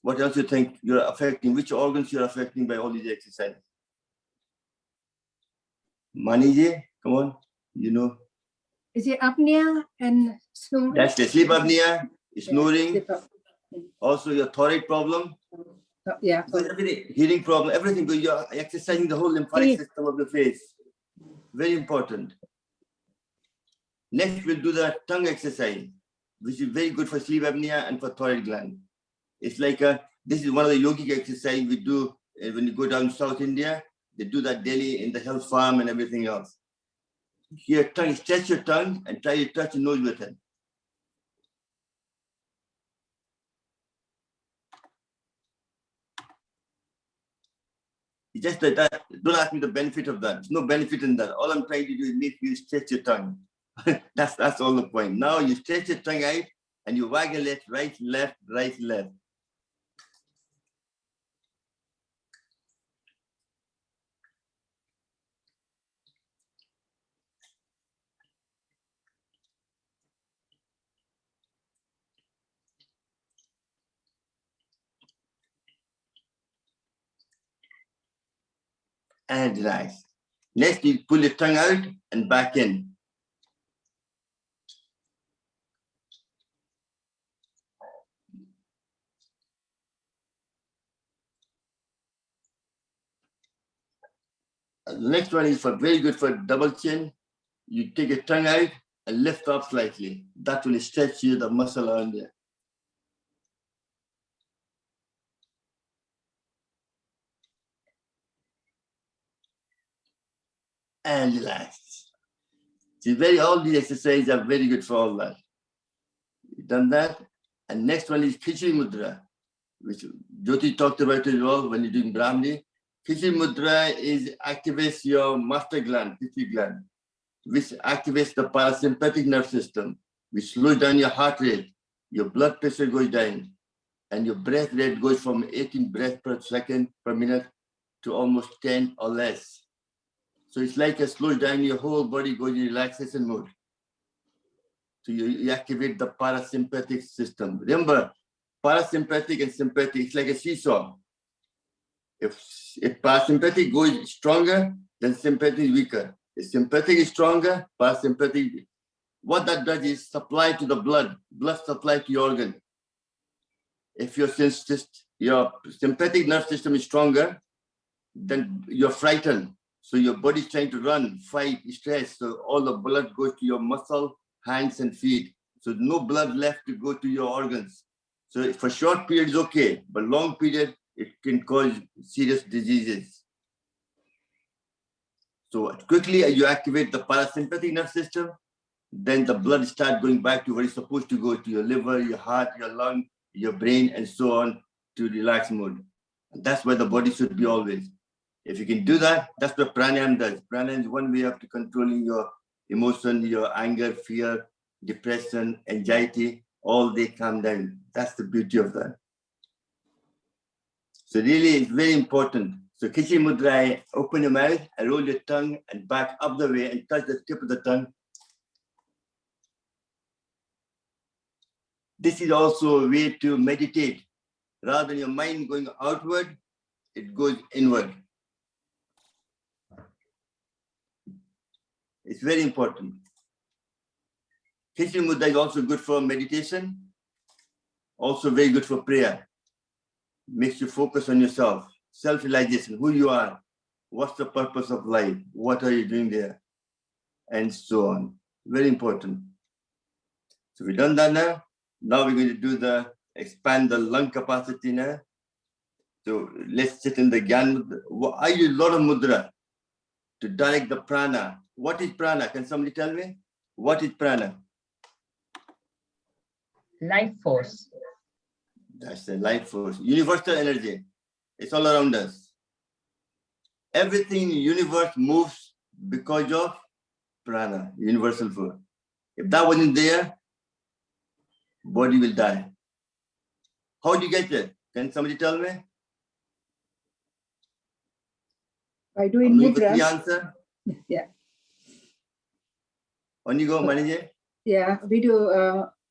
What else you think you're affecting? Which organs you're affecting by all these exercises? Maniji, come on, you know. Is it apnea and snoring? That's the sleep apnea, snoring, Yeah, also your thyroid problem, yeah. everything, hearing problem, everything. You're exercising the whole lymphatic system of the face. Very important. Next, we'll do the tongue exercise, which is very good for sleep apnea and for thyroid gland. It's like this is one of the yogic exercises we do when you go down South India. They do that daily in the health farm and everything else. Your tongue, stretch your tongue and try to touch your nose with it. It's just that, don't ask me the benefit of that. There's no benefit in that. All I'm trying to do is make you stretch your tongue. That's all the point. Now you stretch your tongue out and you waggle it right, left, right, left. And relax. Next, you pull your tongue out and back in. The next one is very good for double chin. You take your tongue out and lift up slightly. That will stretch you the muscle around there. And relax. See, all these exercises are very good for all that. You've done that. And next one is Khichdi Mudra, which Joyti talked about as well when you're doing Brahmani. Khichdi Mudra activates your master gland, Khichdi gland, which activates the parasympathetic nerve system, which slows down your heart rate, your blood pressure goes down, and your breath rate goes from 18 breaths per second per minute to almost 10 or less. So it's like it slows down your whole body, goes in relaxation mode. So you activate the parasympathetic system. Remember, parasympathetic and sympathetic, it's like a seesaw. If parasympathetic goes stronger, then sympathetic is weaker. If sympathetic is stronger, parasympathetic, what that does is supply to the blood supply to your organ. If your sympathetic nerve system is stronger, then you're frightened. So your body's trying to run, fight, stress. So all the blood goes to your muscle, hands and feet. So no blood left to go to your organs. So for short periods, okay, but long period, it can cause serious diseases. So quickly you activate the parasympathetic nerve system, then the blood starts going back to where it's supposed to go, to your liver, your heart, your lung, your brain, and so on, to relax mode. And that's where the body should be always. If you can do that, that's what pranayama does. Pranayama is one way of controlling your emotion, your anger, fear, depression, anxiety, all they calm down. That's the beauty of that. So really, it's very important. So Khichdi Mudra, open your mouth and roll your tongue and back up the way and touch the tip of the tongue. This is also a way to meditate. Rather than your mind going outward, it goes inward. It's very important. Khichdi Mudra is also good for meditation, also very good for prayer. Makes you focus on yourself, self-realization, who you are, what's the purpose of life, what are you doing there, and so on. Very important. So we've done that now. Now we're going to do expand the lung capacity now. So let's sit in the Gyan Mudra. I use a lot of mudra to direct the prana. What is prana? Can somebody tell me? What is prana? Life force. That's the life force, universal energy. It's all around us. Everything in the universe moves because of prana, universal force. If that wasn't there, body will die. How do you get it? Can somebody tell me? By doing I'm looking for the mudras. answer. Yeah. On you go, manager. Yeah, we do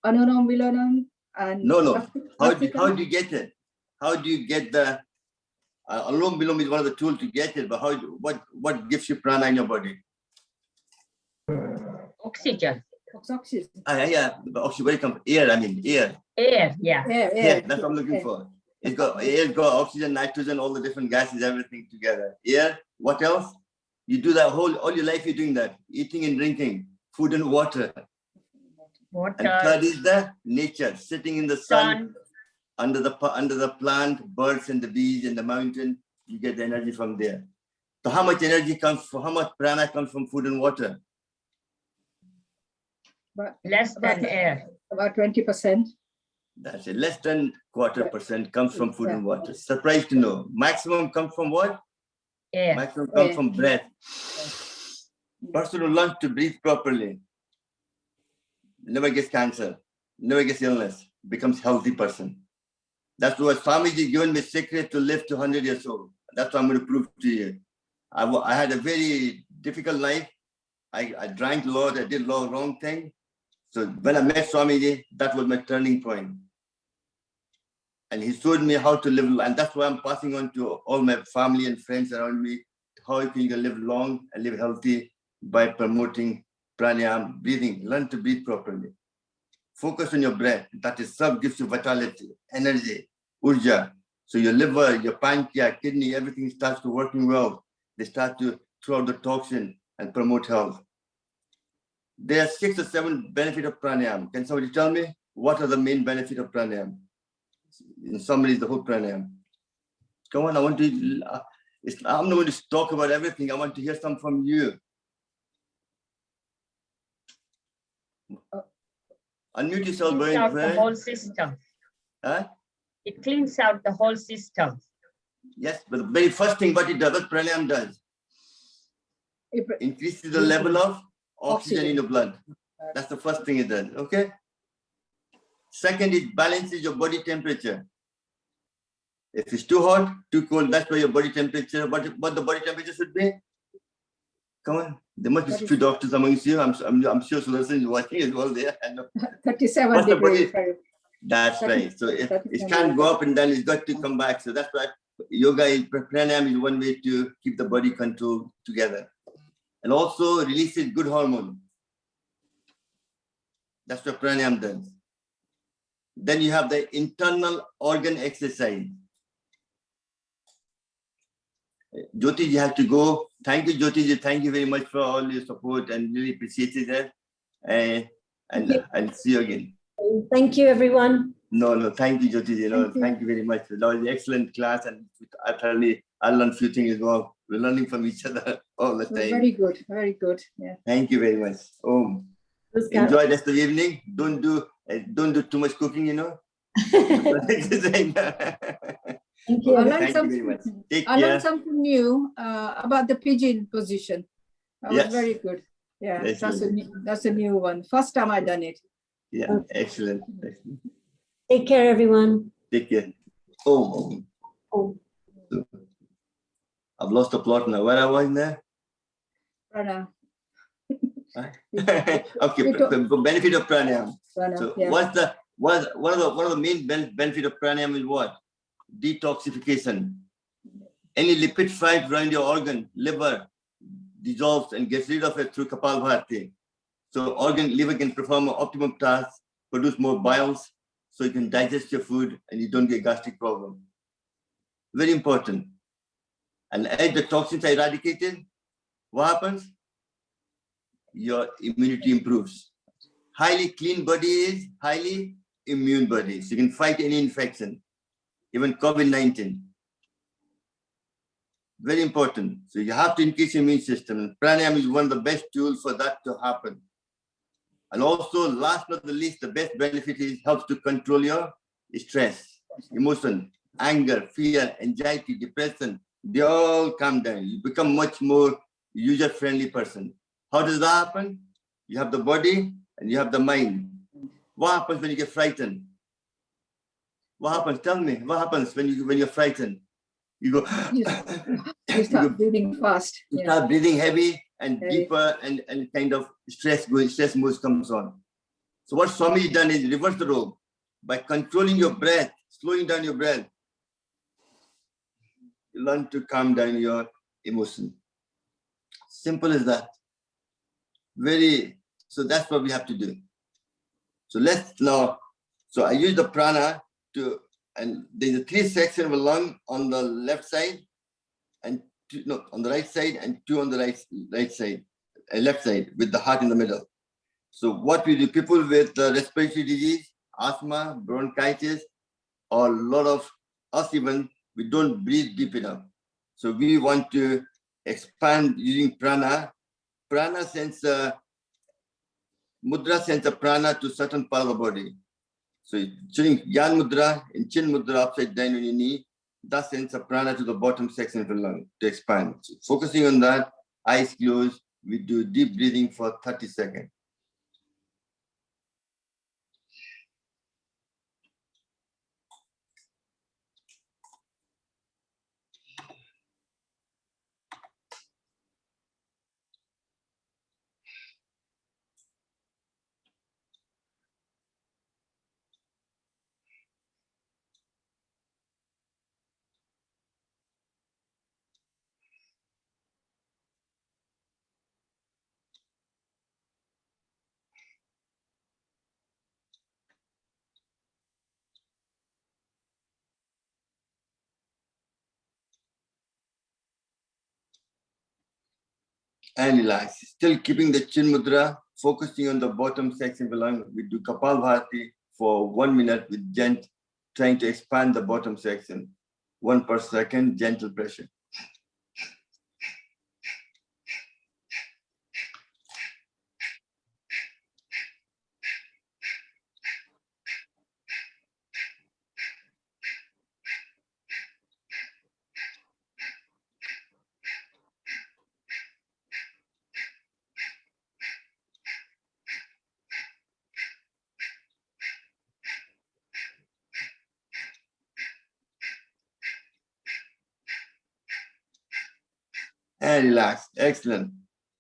Anonam Vilonam and No. How do you get it? How do you get the Alom Bilom is one of the tools to get it, but what gives you prana in your body? Oxygen. Oxygen. Yeah, but oxygen where it comes? Air, I mean air. Air, yeah. Yeah, that's what I'm looking for. It's got oxygen, nitrogen, all the different gases, everything together. Air, what else? You do that all your life you're doing that. Eating and drinking, food and water. Water. And third is the nature, sitting in the sun. Under the plant, birds and the bees and the mountain, you get the energy from there. So how much energy how much prana comes from food and water? But Less than air. About 20%. That's it. Less than 1/4% comes from food and water. Surprised to know. Maximum comes from what? Air. Maximum comes from breath. Person who learns to breathe properly never gets cancer, never gets illness, becomes healthy person. That's what Swamiji given me secret to live to 100 years old. That's what I'm going to prove to you. I had a very difficult life. I drank a lot. I did a lot of wrong things. So when I met Swamiji, that was my turning point. And he showed me how to live. And that's why I'm passing on to all my family and friends around me, how you can live long and live healthy by promoting pranayama, breathing. Learn to breathe properly. Focus on your breath. That is sub gives you vitality, energy, urja. So your liver, your pancreas, kidney, everything starts to working well. They start to throw out the toxin and promote health. There are 6 or 7 benefits of pranayama. Can somebody tell me what are the main benefits of pranayama? In summary, the whole pranayama. Come on, I want to. I'm not going to talk about everything. I want to hear some from you. Unmute yourself, Cleans out the whole system. Huh? It cleans out the whole system. Yes, but the very first thing what it does, what pranayama does, increases the level of oxygen in your blood. That's the first thing it does, okay? Second, it balances your body temperature. If it's too hot, too cold, that's why your body temperature, what the body temperature should be? Come on, there must be a few doctors amongst you. I'm sure Sudarshan is watching as well there. 37 degrees. That's right. So it can't go up and then it's got to come back. So that's why yoga, pranayama is one way to keep the body control together. And also releases good hormone. That's what pranayama does. Then you have the internal organ exercise. Joyti, you have to go. Thank you, Joyti. Thank you very much for all your support and really appreciate it. And I'll see you again. Thank you, everyone. No, thank you, Joyti. Thank you very much. That was an excellent class, and I learned a few things as well. We're learning from each other all the time. Very good, very good. Yeah. Thank you very much. Enjoy the rest of the evening. Don't do too much cooking, you know. Thank you. I learned Thank you very much. Take I learned care. something new about the pigeon position. That was Yes. very good. Yeah, Excellent. that's a new one. First time I done it. Yeah, excellent. Take care, everyone. Take care. I've lost the plot now. Where I was there? Prana. Okay, benefit of pranayama. Prana, So yeah. one of the main benefit of pranayama is what? Detoxification. Any lipid fight around your organ, liver, dissolves and gets rid of it through Kapalbhati. So liver can perform an optimum task, produce more biles, so you can digest your food and you don't get gastric problem. Very important. And as the toxins are eradicated, what happens? Your immunity improves. Highly clean body is highly immune body. So you can fight any infection, even COVID-19. Very important. So you have to increase your immune system. And pranayama is one of the best tools for that to happen. And also, last but not the least, the best benefit is helps to control your stress, emotion, anger, fear, anxiety, depression. They all come down. You become much more user-friendly person. How does that happen? You have the body and you have the mind. What happens when you get frightened? What happens? Tell me. What happens when you're frightened? You go. You start breathing fast. You Yeah. start breathing heavy and Heavy. deeper, and kind of stress mood comes on. So what Swami done is reverse the role by controlling your breath, slowing down your breath. You learn to calm down your emotion. Simple as that. So that's what we have to do. So let's now. So I use the prana to, and there's a 3 sections of a lung on the left side, and on the right side, and 2 on the right side, left side, with the heart in the middle. So what we do, people with respiratory disease, asthma, bronchitis, or a lot of us even, we don't breathe deep enough. So we want to expand using prana. Prana sends mudra sends a prana to certain part of the body. So during Yan Mudra and Chin Mudra upside down on your knee, that sends a prana to the bottom section of the lung to expand. So focusing on that, eyes closed, we do deep breathing for 30 seconds. And relax. Still keeping the chin mudra, focusing on the bottom section of the lung. We do Kapalbhati for 1 minute with trying to expand the bottom section. 1 per second, gentle pressure. And relax. Excellent.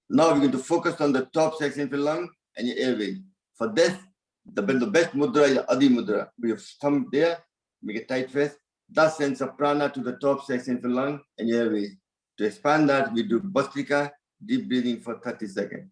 Now we're going to focus on the top section of the lung and your airway. For this, the best mudra is Adi Mudra. We have thumb there, make a tight fist. That sends a prana to the top section of the lung and your airway. To expand that, we do Bhastrika, deep breathing for 30 seconds.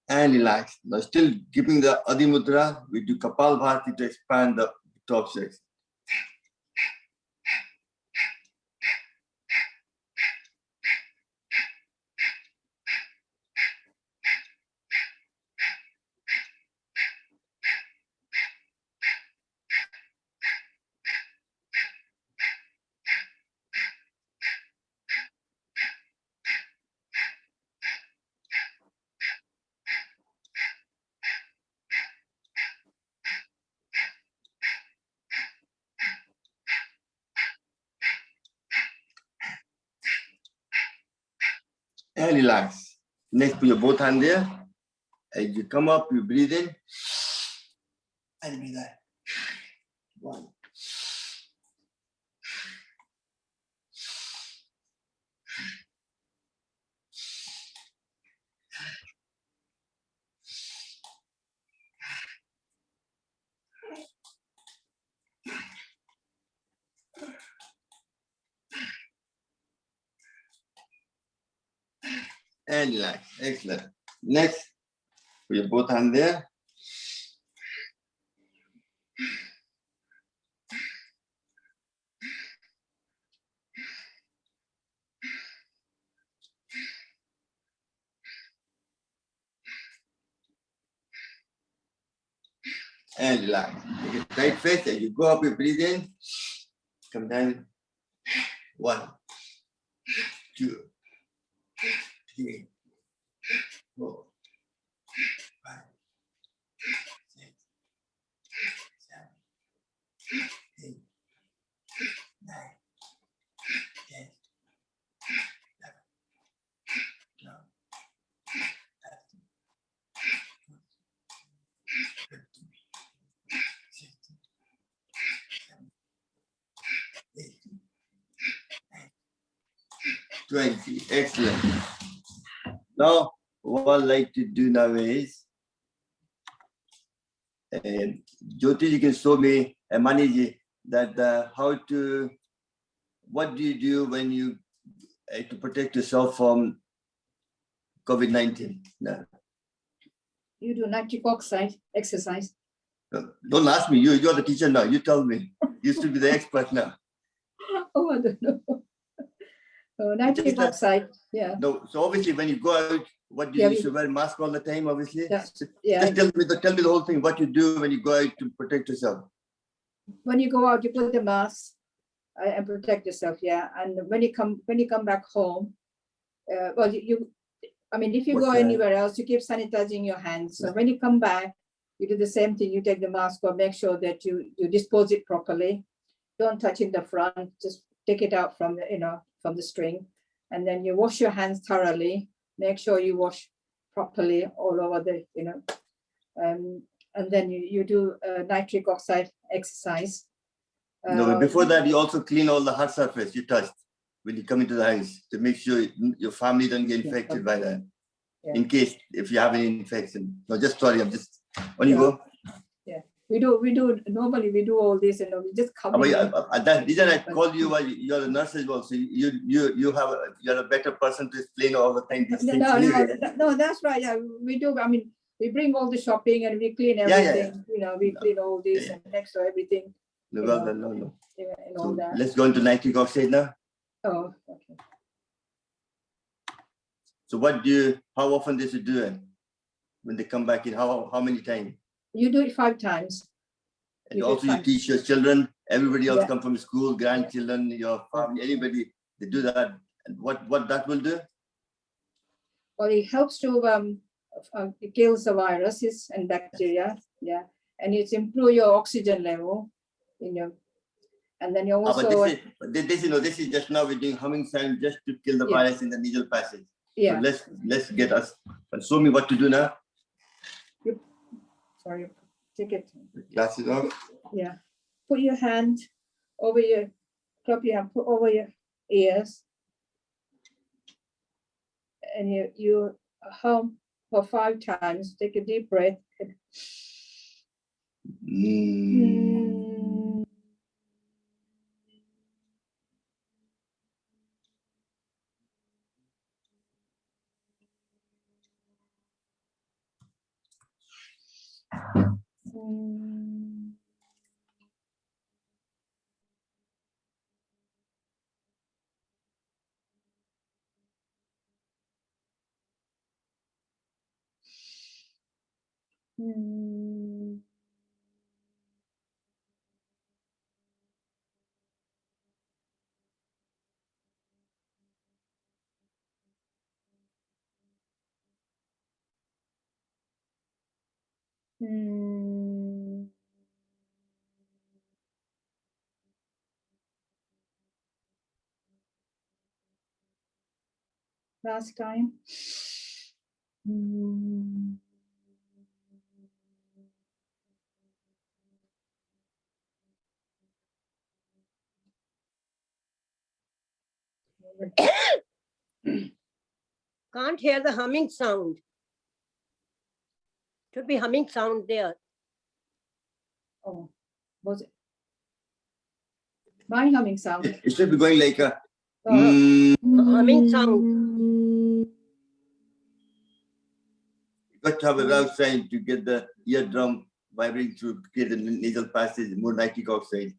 And relax. Now still keeping the Adi Mudra, we do Kapalbhati to expand the top section. And relax. Next, put your both hands there. As you come up, you breathe in. And breathe out. 1. and relax. Excellent. Next, put your both hands there. And relax. Take a tight face as you go up, you breathe in. Come down. 1, 2, 3, 4, 5, 6, 7, 8, 9, 10, 11, 12, 13, 15, 16, 17, 18, 20. Excellent. Now, what I like to do now is, Joyti, you can show me, Maniji, that what do you do when you to protect yourself from COVID-19? No. You do nitric oxide exercise. Don't ask me. You're the teacher now. You tell me. You should be the expert now. Oh, I don't know. Nitric Just that- oxide. Yeah. No. So obviously, when you go out, what do you, Yeah, you should wear a mask all the time? Obviously. Yeah. Just Yeah. tell me the whole thing. What you do when you go out to protect yourself. When you go out, you put the mask and protect yourself. Yeah. And when you come back home, well, I mean, if you What's go that? anywhere else, you keep sanitizing your hands. So when you come back, you do the same thing. You take the mask off, make sure that you dispose it properly. Don't touch in the front. Just take it out from the from the string, and then you wash your hands thoroughly. Make sure you wash properly all over the and then you do nitric oxide exercise. No, but before that, you also clean all the hard surface you touched when you come into the house to make sure your family don't get infected by that. Yeah. In case if you have any infection. No, just sorry, I'm just on you Yeah. go. Yeah, we do normally we do all this, and we just come But in. that reason I called you while you're a nurse as well. So you're a better person to explain all the things. These things anyway. No, that's right. Yeah, we do. I mean, we bring all the shopping and we clean Yeah. everything. We clean all this Yeah. and next to everything. No, You well know. done, no. Yeah, and all So that. let's go into nitric oxide now. Oh, okay. So how often does it do it? When they come back in, how many times? You do it 5 times. And You do also it you 5. teach your children, everybody else Yeah. come from school, grandchildren, your family, anybody, they do that. And what that will do? Well, it helps to it kills the viruses and bacteria. Yeah, and it's improve your oxygen level. And then you also But this is just now we're doing humming sound just to kill the Yeah. virus in the nasal passage. yeah. So let's get us and show me what to do now. Sorry, take it. Glasses off. Yeah, put your hand over your, clap your hand, put over your ears, and you hum for 5 times. Take a deep breath. Mm. Last time. Can't hear the humming sound. Should be humming sound there. Oh, was it? My humming sound. It should be going like a Humming sound. got to have a valve sign to get the eardrum vibrating to create the nasal passage, more nitric oxide.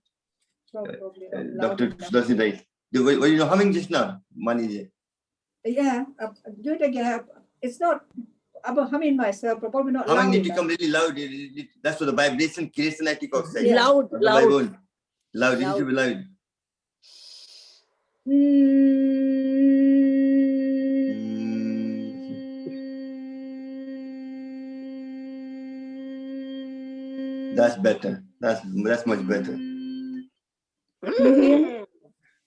Probably not loud Dr. enough. Does it right? Were you humming just now? Mani? Yeah, do it again. It's not, I'm humming myself, but probably not Humming loud need to enough. come really loud. That's what the vibration creates the nitric oxide. Yeah. Loud, Not the loud. vibration. Loud, it needs to be loud. That's better. That's much better.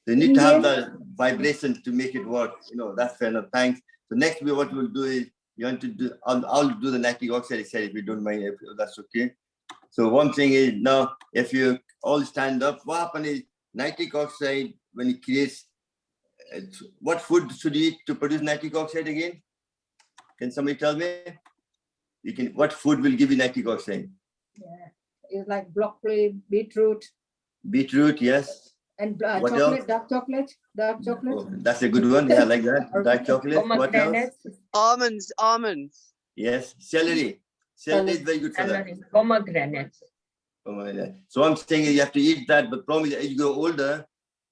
They need to have the vibration to make it work. That's fair enough. Thanks. So next, what we'll do is you want to do. I'll do the nitric oxide exercise if you don't mind. If that's okay. So one thing is now, if you all stand up, what happens is nitric oxide when it creates. What food should you eat to produce nitric oxide again? Can somebody tell me? What food will give you nitric oxide? Yeah, it's like broccoli, beetroot, Beetroot, yes. and What chocolate, else? dark chocolate, dark chocolate. Oh, that's a good one. Yeah, I like that. Dark chocolate. What else? Pomegranates, Almonds. Yes, celery. Celery is very good for that. celery, pomegranates. Oh my God. So I'm saying you have to eat that, but problem is as you grow older,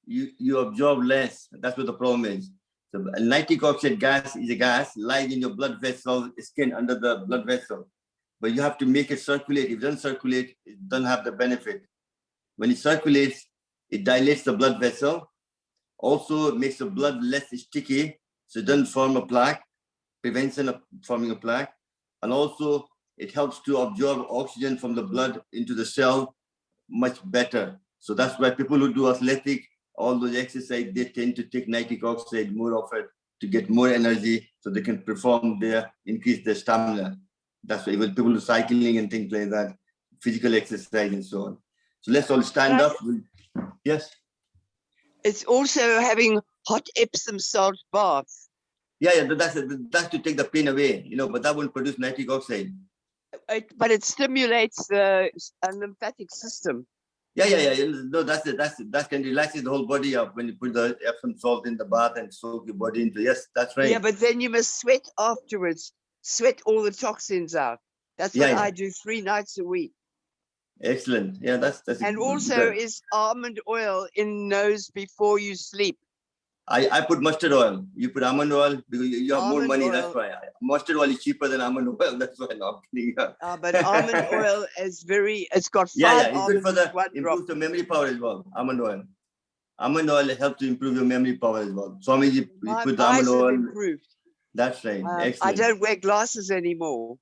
you absorb less. That's what the problem is. So nitric oxide gas is a gas, lies in your blood vessel, skin under the blood vessel. But you have to make it circulate. If it doesn't circulate, it doesn't have the benefit. When it circulates, it dilates the blood vessel. Also, it makes the blood less sticky, so it doesn't form a plaque, prevention of forming a plaque. And also, it helps to absorb oxygen from the blood into the cell much better. So that's why people who do athletic, all those exercise, they tend to take nitric oxide more of it to get more energy so they can perform increase their stamina. That's why even people do cycling and things like that, physical exercise and so on. So let's all stand up. Yes. It's also having hot Epsom salt baths. Yeah, that's to take the pain away, but that won't produce nitric oxide. But it stimulates the lymphatic system. Yeah. No, that can relax the whole body up when you put the Epsom salt in the bath and soak your body into. Yes, that's right. Yeah, but then you must sweat afterwards. Sweat all the toxins out. That's what I do 3 nights a week. Excellent. Yeah, that's and also is almond oil in nose before you sleep. I put mustard oil. You put almond oil because you have more money. That's why mustard oil is cheaper than almond oil. That's why I'm kidding. But almond oil is it's got 5 it's good for improve the memory power as well. Almond oil. Almond oil helps to improve your memory power as well. So you put the almond oil. Improved. That's right. Excellent. I don't wear glasses anymore.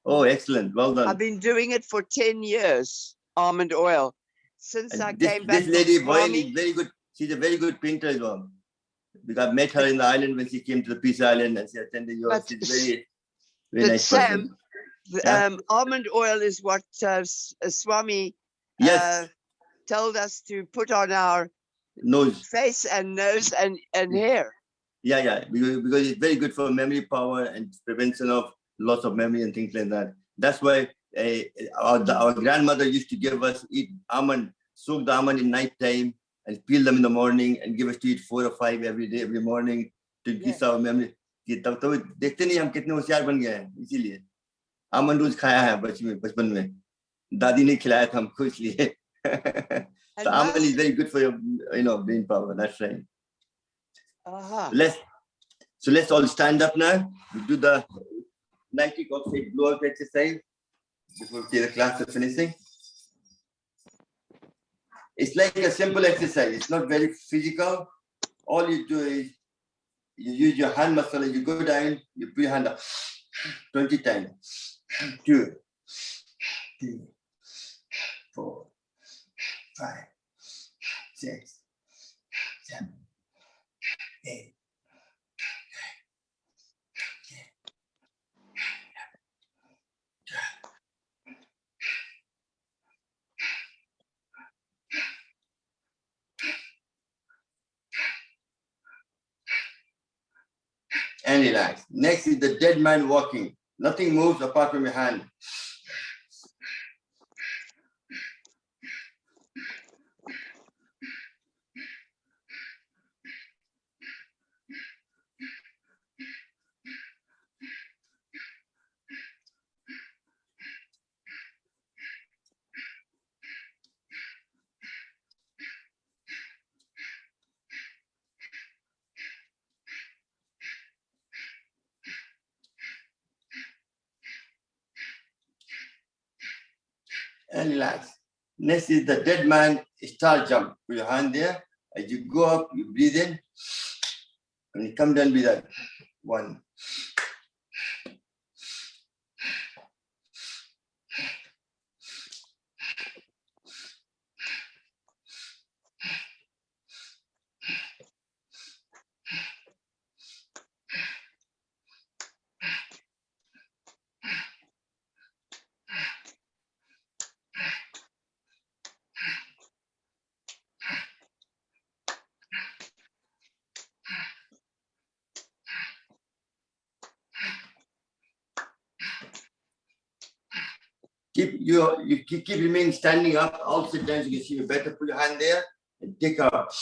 Oh, excellent. Well done. I've been doing it for 10 years, almond oil. Since I came back. This lady, Boyle, is very good. She's a very good painter as well. Because I met her in the island when she came to the Peace Island and she attended yours. She's very, very nice Sam, person. almond oil is what Swami told us to put on our face and nose and hair. Yeah, because it's very good for memory power and prevention of loss of memory and things like that. That's why our grandmother used to give us eat almond, soak the almond in night time and peel them in the morning and give us to eat 4 or 5 every day, every morning to increase our memory. तो देखते नहीं हम कितने होशियार बन गए हैं इसीलिए आमंड रोज खाया है बचपन में दादी ने खिलाया था हमको इसलिए so almond is very good for your brain power. That's right. Let's all stand up now. We do the nitric oxide blow out exercise before the class is finishing. It's like a simple exercise. It's not very physical. All you do is you use your hand muscle and you go down, you put your hand up 20 times. 2, 3, 4, 5, 6, 7, 8. And relax. Next is the dead man walking. Nothing moves apart from your hand. and relax. Next is the dead man star jump. Put your hand there. As you go up, you breathe in. And you come down with that. 1. Keep remain standing up. Also, times you can see you better put your hand there and take out.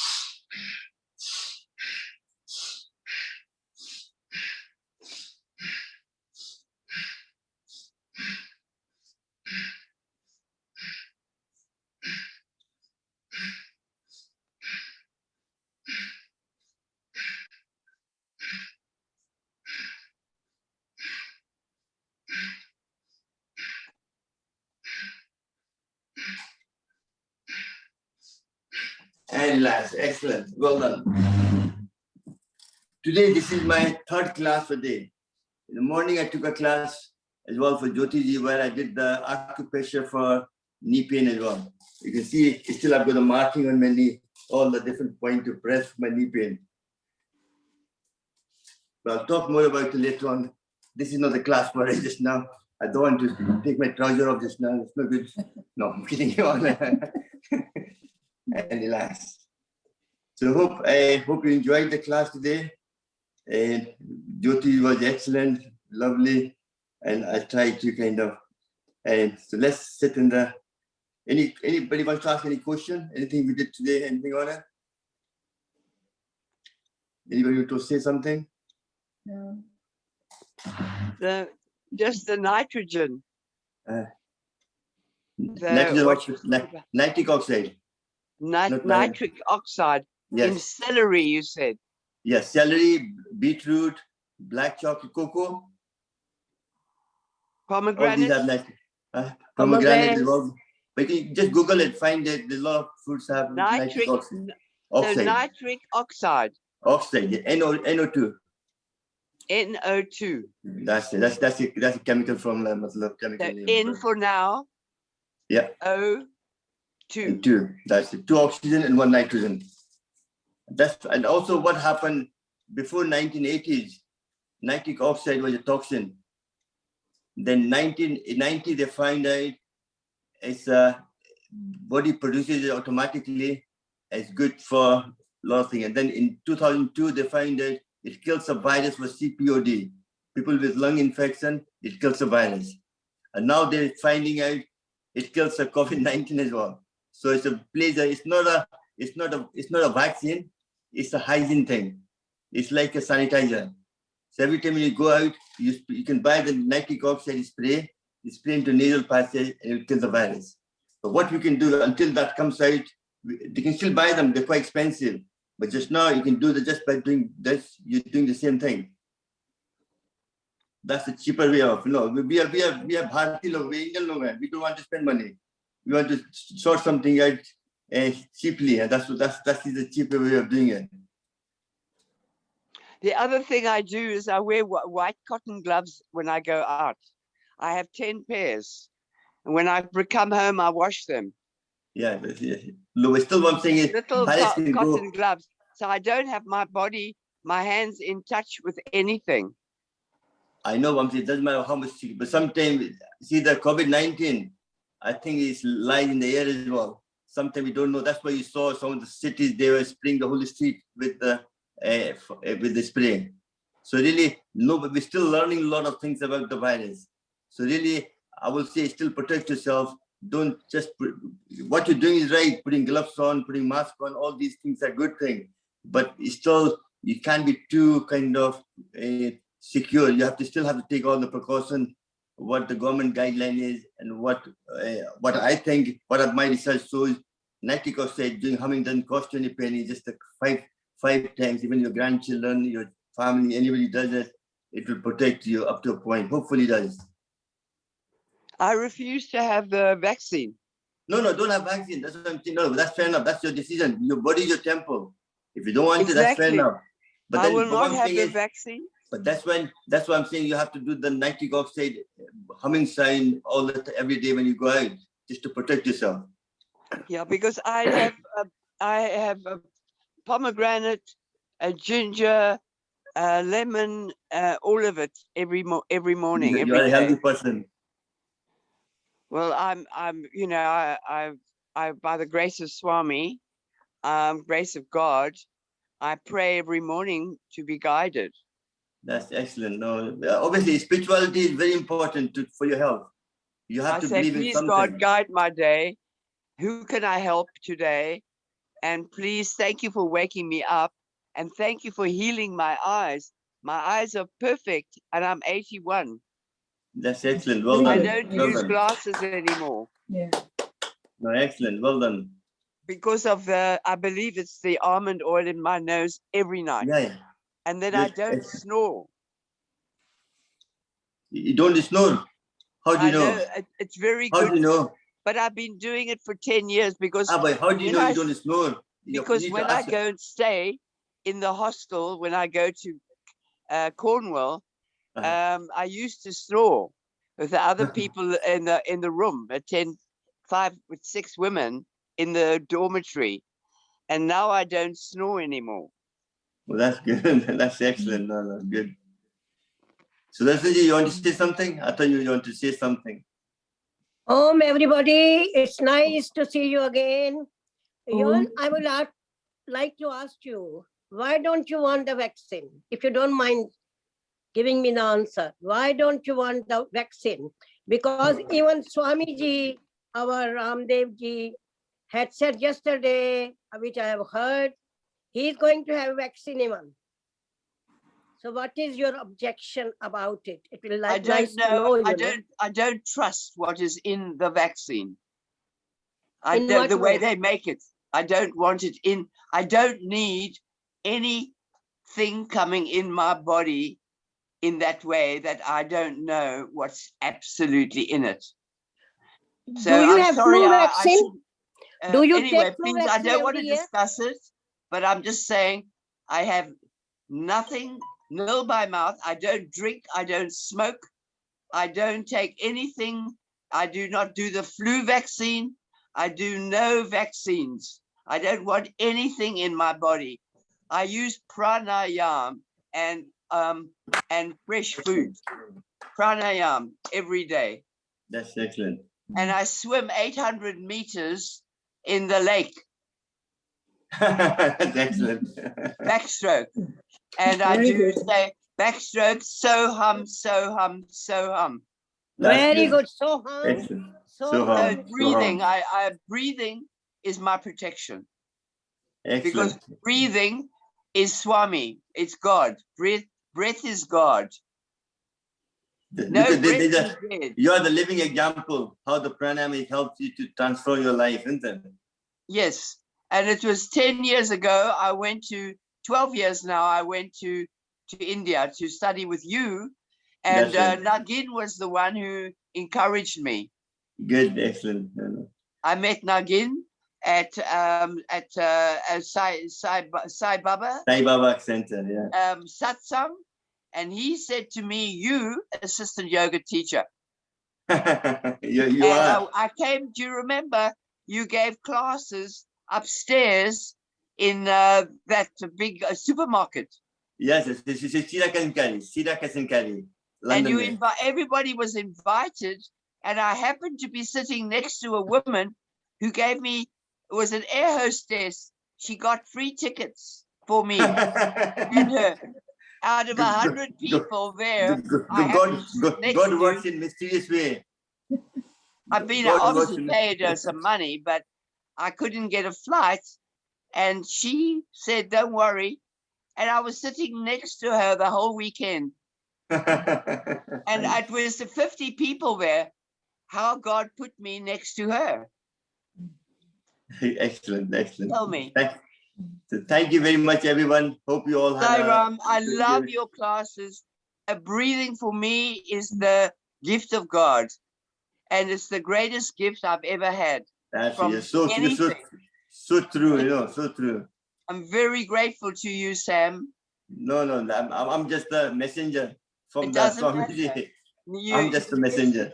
And relax. Excellent. Well done. Today, this is my 3rd class for the day. In the morning, I took a class as well for Joyti where I did the acupressure for knee pain as well. You can see still I've got the marking on my knee, all the different points to press my knee pain. But I'll talk more about it later on. This is not the class for it just now. I don't want to take my trouser off just now. It's not good. No, I'm kidding you on. And relax. So I hope you enjoyed the class today. And Joyti was excellent, lovely, and I tried to kind of. And so let's sit in the. Anybody wants to ask any question? Anything we did today? Anything on it? Anybody want to say something? No. Just the nitrogen. Nitric oxide. Nitric oxide in Yes. celery, you said. Yes, celery, beetroot, black chocolate cocoa. All these Pomegranate. have nitric. Pomegranate as well. But you just Google it, find that a lot of fruits have nitric oxide. So nitric oxide. Oxide, yeah. NO2. NO2. That's it. That's a chemical formula. Must love chemical. So N for now. Yeah. O2. And 2. That's it. 2 oxygen and 1 nitrogen. And also what happened before 1980s, nitric oxide was a toxin. Then 1990 they find out it's body produces it automatically. It's good for a lot of things. And then in 2002 they find out it kills a virus for CPOD. People with lung infection, it kills a virus. And now they're finding out it kills a COVID-19 as well. So it's not a vaccine, it's a hygiene thing. It's like a sanitizer. So every time you go out, you can buy the nitric oxide spray, you spray into nasal passage and it will kill the virus. But what we can do until that comes out, they can still buy them, they're quite expensive. But just now you can do that just by doing this, you're doing the same thing. That's the cheaper way of, we are Bharati, we Indian, we don't want to spend money. We want to sort something out cheaply, and that's the cheaper way of doing it. The other thing I do is I wear white cotton gloves when I go out. I have 10 pairs. And when I come home, I wash them. Yeah. But still one thing is little cotton gloves. So I don't have my hands in touch with anything. I know, it doesn't matter how much, but sometimes, see the COVID-19, I think it's lying in the air as well. Sometimes we don't know. That's why you saw some of the cities, they were spraying the whole street with the spray. So really, but we're still learning a lot of things about the virus. So really, I will say still protect yourself. Don't just what you're doing is right. Putting gloves on, putting mask on, all these things are good things. But still, you can't be too kind of secure. You still have to take all the precautions, what the government guideline is, and what I think, what my research shows. Nitric oxide doing humming doesn't cost you any penny. Just five times, even your grandchildren, your family, anybody does it, it will protect you up to a point. Hopefully it does. I refuse to have the vaccine. No, don't have vaccine. That's what I'm saying. No, that's fair enough. That's your decision. Your body is your temple. If you don't want it, that's fair Exactly. enough. But I then will what not I'm have saying the is, vaccine. but that's why I'm saying you have to do the nitric oxide humming sign every day when you go out, just to protect yourself. Yeah, because I have a pomegranate, a ginger, lemon, all of it every morning, You're every a healthy day. person. Well, I'm, you know, I, by the grace of Swami, grace of God, I pray every morning to be guided. That's excellent. No, obviously spirituality is very important for your health. You have I to say, believe in please, something. God, guide my day. Who can I help today? And please, thank you for waking me up. And thank you for healing my eyes. My eyes are perfect, and I'm 81. That's excellent. Well Very done. I good. don't Well use done. glasses anymore Yeah. No, excellent. Well done. because of I believe it's the almond oil in my nose every night. Yeah. And then Good. I don't Excellent. snore. You don't snore. How do you I know? know it's very How good, do you know? but I've been doing it for 10 years because But how do you when know I you don't snore? You because need to when I ask. go and stay in the hostel, when I go to Cornwall, I used to snore with the other people in the room, 5 with 6 women in the dormitory, and now I don't snore anymore. Well, that's good. That's excellent. No, good. So that's it. You want to say something? I thought you want to say something. Everybody, it's nice to see you again. I would like to ask you, why don't you want the vaccine? If you don't mind giving me the answer, why don't you want the vaccine? Because even Swamiji, our Ramdevji, had said yesterday, which I have heard, he is going to have vaccine even. So what is your objection about it? It will I like don't nice to know, I don't trust what is in the vaccine. In don't what the way way? they make it. I don't want it in. I don't need anything coming in my body in that way that I don't know what's absolutely in it. So Do you I'm have sorry, flu I vaccine? should. Do you Anyway, take flu please, I vaccine don't want to every year? discuss it, but I'm just saying I have nothing, nil by mouth. I don't drink. I don't smoke. I don't take anything. I do not do the flu vaccine. I do no vaccines. I don't want anything in my body. I use pranayam and fresh food. Pranayam every day. That's excellent. And I swim 800 meters in the lake. That's excellent. Backstroke. And I Very do good. say backstroke, so hum, so hum, so hum. That's Very good. good. So hum. Excellent. So So So hum. breathing, breathing is my protection. Because Excellent. breathing is Swami, it's God. Breath is God. No Because breath is dead. you are the living example how the pranayama helps you to transform your life, isn't it? Yes. And it was 10 years ago, 12 years now, I went to India to study with you. And That's right. Nagin was the one who encouraged me. Good, excellent. I met Nagin at Sai Baba Sai Baba Center, yeah. Satsang, and he said to me, "You assistant yoga teacher." you And are. I came. Do you remember? You gave classes upstairs in that big supermarket. Yes, it's Sira Kasinkari, And London. you everybody was invited, and I happened to be sitting next to a woman who gave me, it was an air hostess. She got free tickets for me and her. Out of 100 people there, I happened to sit next God to. works in mysterious way. I've been God obviously works paid her some money, but I couldn't get a flight. And she said, "Don't worry." And I was sitting next to her the whole weekend. And it was the 50 people there. How God put me next to her. Excellent, excellent. Tell me. So thank you very much, everyone. Hope you all had Sairam, I love your classes. Breathing for me is the gift of God. And it's the greatest gift I've ever had. That's from you're so anything. so true, you know, so true. I'm very grateful to you, Sam. No, I'm just a messenger from It the doesn't matter. community. You, I'm just a messenger.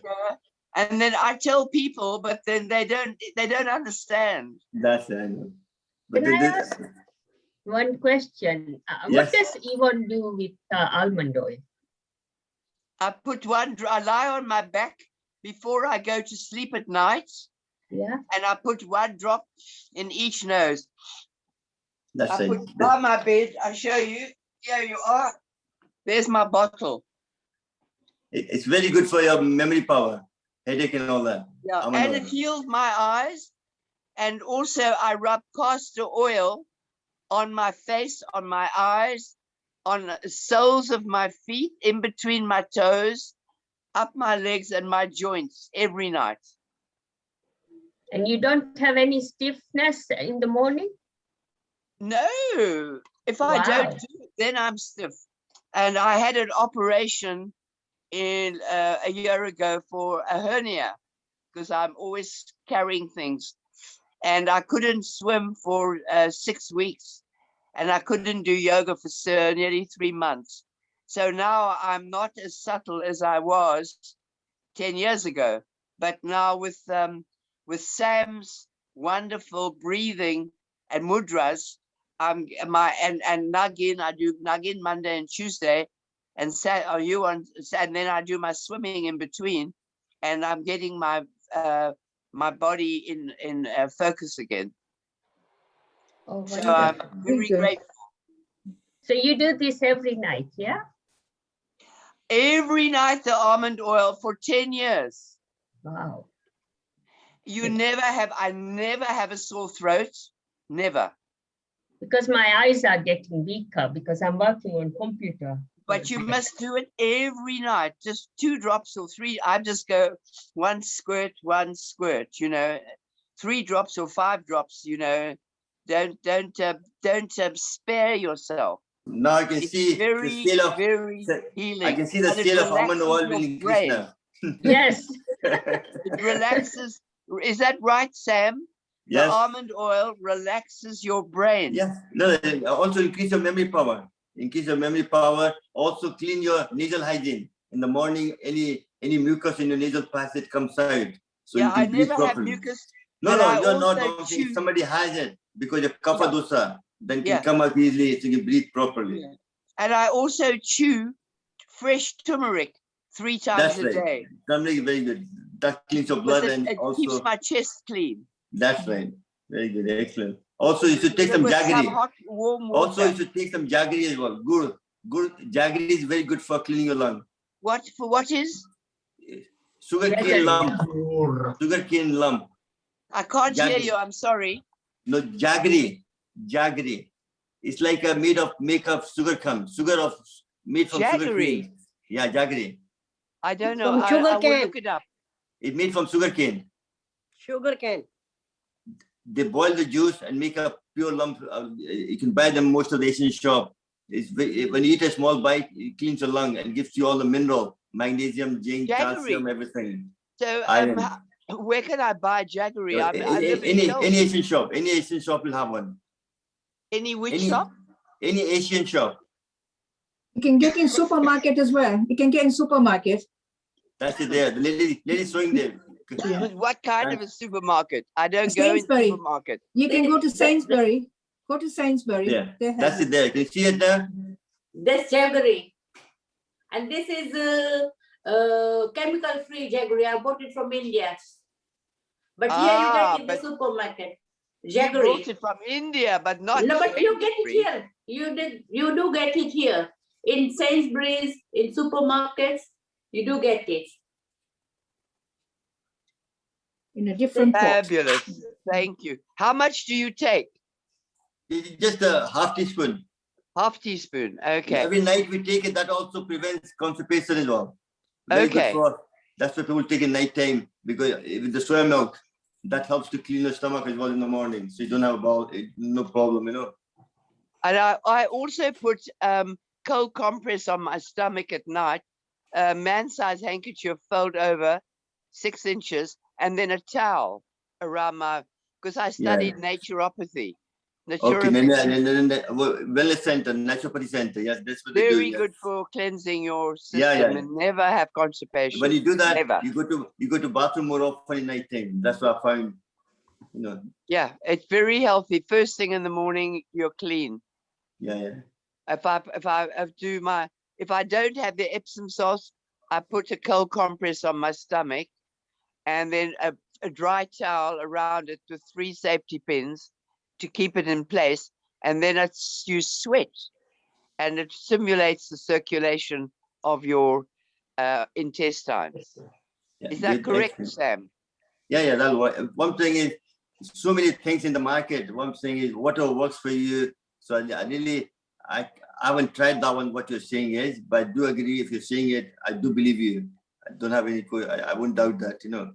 And then I tell people, but then they don't understand. That's it. I know. But Can I this- ask one question? Yes. What does Yvonne do with almond oil? I put I lie on my back before I go to sleep at night, Yeah. and I put one drop in each nose. That's I right. put by my bed. I show you. Here you are. There's my bottle. It's very good for your memory power, headache and all that. Yeah, Almond and oil. it heals my eyes. And also I rub castor oil on my face, on my eyes, on the soles of my feet, in between my toes, up my legs and my joints every night. And you don't have any stiffness in the morning? No, if I don't Wow. do it, then I'm stiff. And I had an operation in a year ago for a hernia because I'm always carrying things. And I couldn't swim for 6 weeks, and I couldn't do yoga for nearly 3 months. So now I'm not as subtle as I was 10 years ago. But now with Sam's wonderful breathing and mudras, and Nagin, I do Nagin Monday and Tuesday, and and then I do my swimming in between, and I'm getting my my body in focus again. Oh, So wonderful. I'm very good. grateful. So you do this every night, yeah? Every night the almond oil for 10 years. Wow. I never have a sore throat. Never. Because my eyes are getting weaker because I'm working on computer. But you must do it every night, just 2 drops or 3. I just go one squirt, you know, 3 drops or 5 drops, you know. Don't spare yourself. Now I can It's see the very, scale of very healing. I can see the And it scale of almond relaxes oil your will increase brain. now. Yes. It relaxes. Is that right, Sam? The Yes. almond oil relaxes your brain. Yes. No, also increase your memory power. Increase your memory power. Also clean your nasal hygiene. In the morning, any mucus in your nasal passage comes out. So Yeah, you can I breathe never have properly. mucus. No, and no, I you're not. also If chew- somebody has it, because your kapha Yeah. dosa, then can Yeah. come out easily, so you can breathe properly. Yeah. And I also chew fresh turmeric 3 times That's a right. day. Turmeric is very good. That cleans your Because blood and it also. keeps my chest clean. That's right. Very good. Excellent. Also, you should take some With jaggery. hot, warm water. Also, you should take some jaggery as well. Good. Jaggery is very good for cleaning your lung. What is? Sugarcane Jaggery. lump. Sugarcane lump. I can't hear Jaggery. you. I'm sorry. No, jaggery. Jaggery. It's like made of sugar cane. Made from sugar Jaggery? cane. Yeah, jaggery. I don't know. From I sugar will cane. look it up. It's made from sugar cane. Sugar cane. They boil the juice and make a pure lump. You can buy them most of the Asian shop. When you eat a small bite, it cleans your lung and gives you all the mineral, magnesium, zinc, Jaggery. calcium, everything. So Iron. where can I buy jaggery? I live in Any Chelsea. Asian shop will have one. Any which Any- shop? Any Asian shop. You can get in supermarket as well. You can get in supermarket. That's it there. The lady showing there. Yeah. What kind of a supermarket? I don't go in Sainsbury. supermarket. You can go to Sainsbury. Go to Sainsbury. Yeah, They have that's it. it there. Can you see it there? That's jaggery. And this is chemical-free jaggery. I bought it from India. But here you get in the supermarket. You brought Jaggery. it from India, but not. No, but you get it Sainsbury. here. You do get it here. In Sainsbury's, in supermarkets, you do get it. In a different pot. Fabulous. Thank you. How much do you take? It's just a half teaspoon. Half teaspoon. Okay. Every night we take it. That also prevents constipation as well. Very good Okay. that's what people take in night time, because with the soya milk, that helps to clean the stomach as well in the morning. So you don't have no problem, you know. And I also put cold compress on my stomach at night, man-size handkerchief fold over 6 inches, and then a towel. around my, because I Yeah. studied naturopathy. Okay, Naturopathy. wellness center, naturopathy center. Yes, that's what they do. Very Yes. good for cleansing your system Yeah, yeah. and never have constipation. When you do that, Never. you go to bathroom more often in night time. That's what I find. You know. Yeah, it's very healthy. First thing in the morning, you're clean. Yeah, yeah. If I don't have the Epsom salt, I put a cold compress on my stomach, and then a dry towel around it with 3 safety pins to keep it in place, and then you sweat, and it stimulates the circulation of your intestines. Yeah, Is that good, correct, excellent. Sam? Yeah, that's what. One thing is, so many things in the market. One thing is, whatever works for you. So I haven't tried that one, what you're saying is, but I do agree. If you're saying it, I do believe you. I don't have any, I won't doubt that, you know.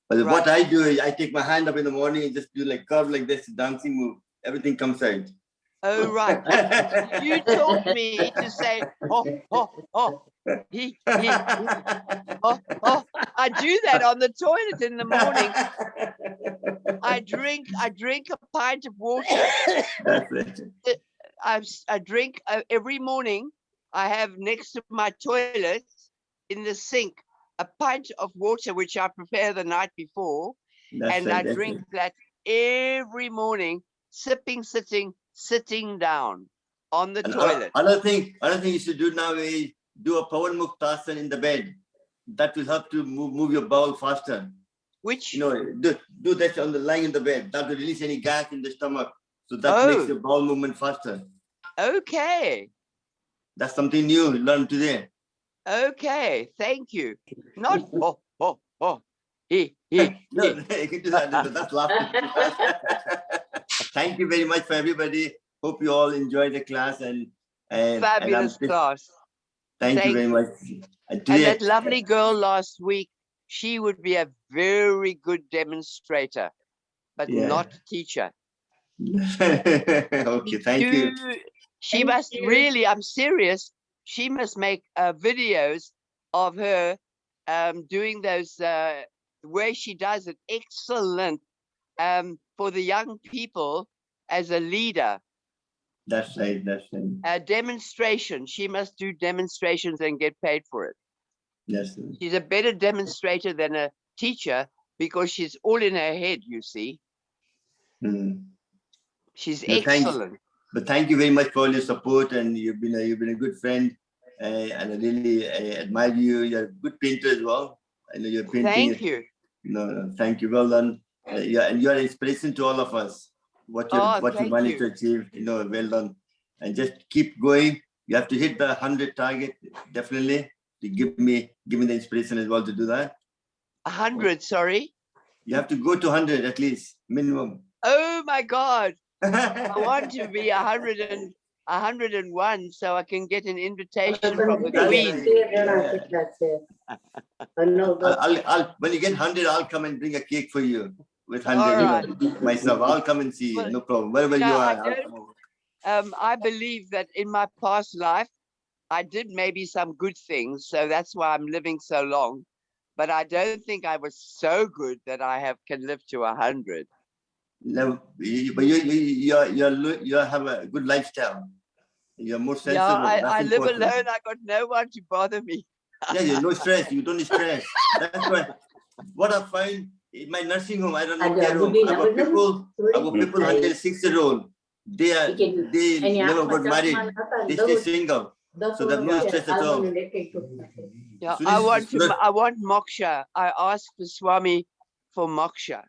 But what I do is I take my hand up in the morning and just do like curve like this, dancing move. Everything comes out. Oh, right. You taught me to say, he, I do that on the toilet in the morning. I drink a pint of water. That's it. I drink every morning. I have next to my toilet in the sink a pint of water, which I prepare the night before. That's and right, I drink that every morning, sitting down on the toilet. Another thing you should do now is do a Pawan Muktasana in the bed. That will help to move your bowel faster. Which? You know, do that on the lying in the bed. That will release any gas in the stomach. So that makes your bowel movement faster. Okay. That's something new you learned today. Okay, thank you. Not No, you can do that. That's laughing. Thank you very much for everybody. Hope you all enjoy the class and fabulous class. Thank you very much. And that lovely girl last week, she would be a very good demonstrator, but not a teacher. Okay, thank you. She must really, I'm serious, she must make videos of her doing those, the way she does it, excellent for the young people as a leader. That's right, that's right. A demonstration, she must do demonstrations and get paid for it. Yes. She's a better demonstrator than a teacher because she's all in her head, you see. She's excellent. But thank you very much for all your support, and you've been a good friend, and I really admire you. You're a good painter as well. I know you're painting. Thank you. No, thank you. Well done. And you're an inspiration to all of us. What you managed to achieve, well done. And just keep going. You have to hit the 100 target, definitely. To give me the inspiration as well to do that. 100, sorry. You have to go to 100 at least, minimum. Oh my God. I want to be 101 so I can get an invitation from the Queen. When you get 100, I'll come and bring a cake for you with 100 myself. I'll come and see you, no problem. Wherever you are. I believe that in my past life, I did maybe some good things, so that's why I'm living so long. But I don't think I was so good that I can live to 100. No, but you have a good lifestyle. You're more sensible. Yeah, I live alone. I got no one to bother me. Yeah, you no stress. You don't stress. That's why. What I find in my nursing home, I don't know care home. I got people 106-year-old. They never got married. They stay single. So there's no stress at all. Yeah, I want moksha. I asked the Swami for moksha.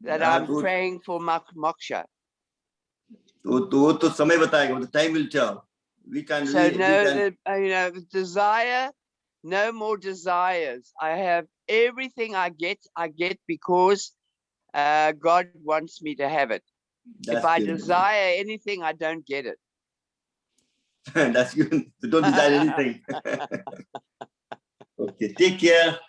That I'm praying for moksha. तो समय बताएगा, the time will tell. We can. So the desire, no more desires. I have everything I get because God wants me to have it. If I desire anything, I don't get it. That's good. So don't desire anything. Okay, take care.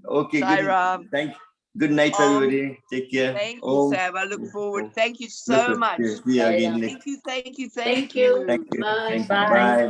Okay, good. Good night, everybody. Take care. Thank you, Sam. I look forward. Thank you so much. See you again. Thank you. Bye. Bye.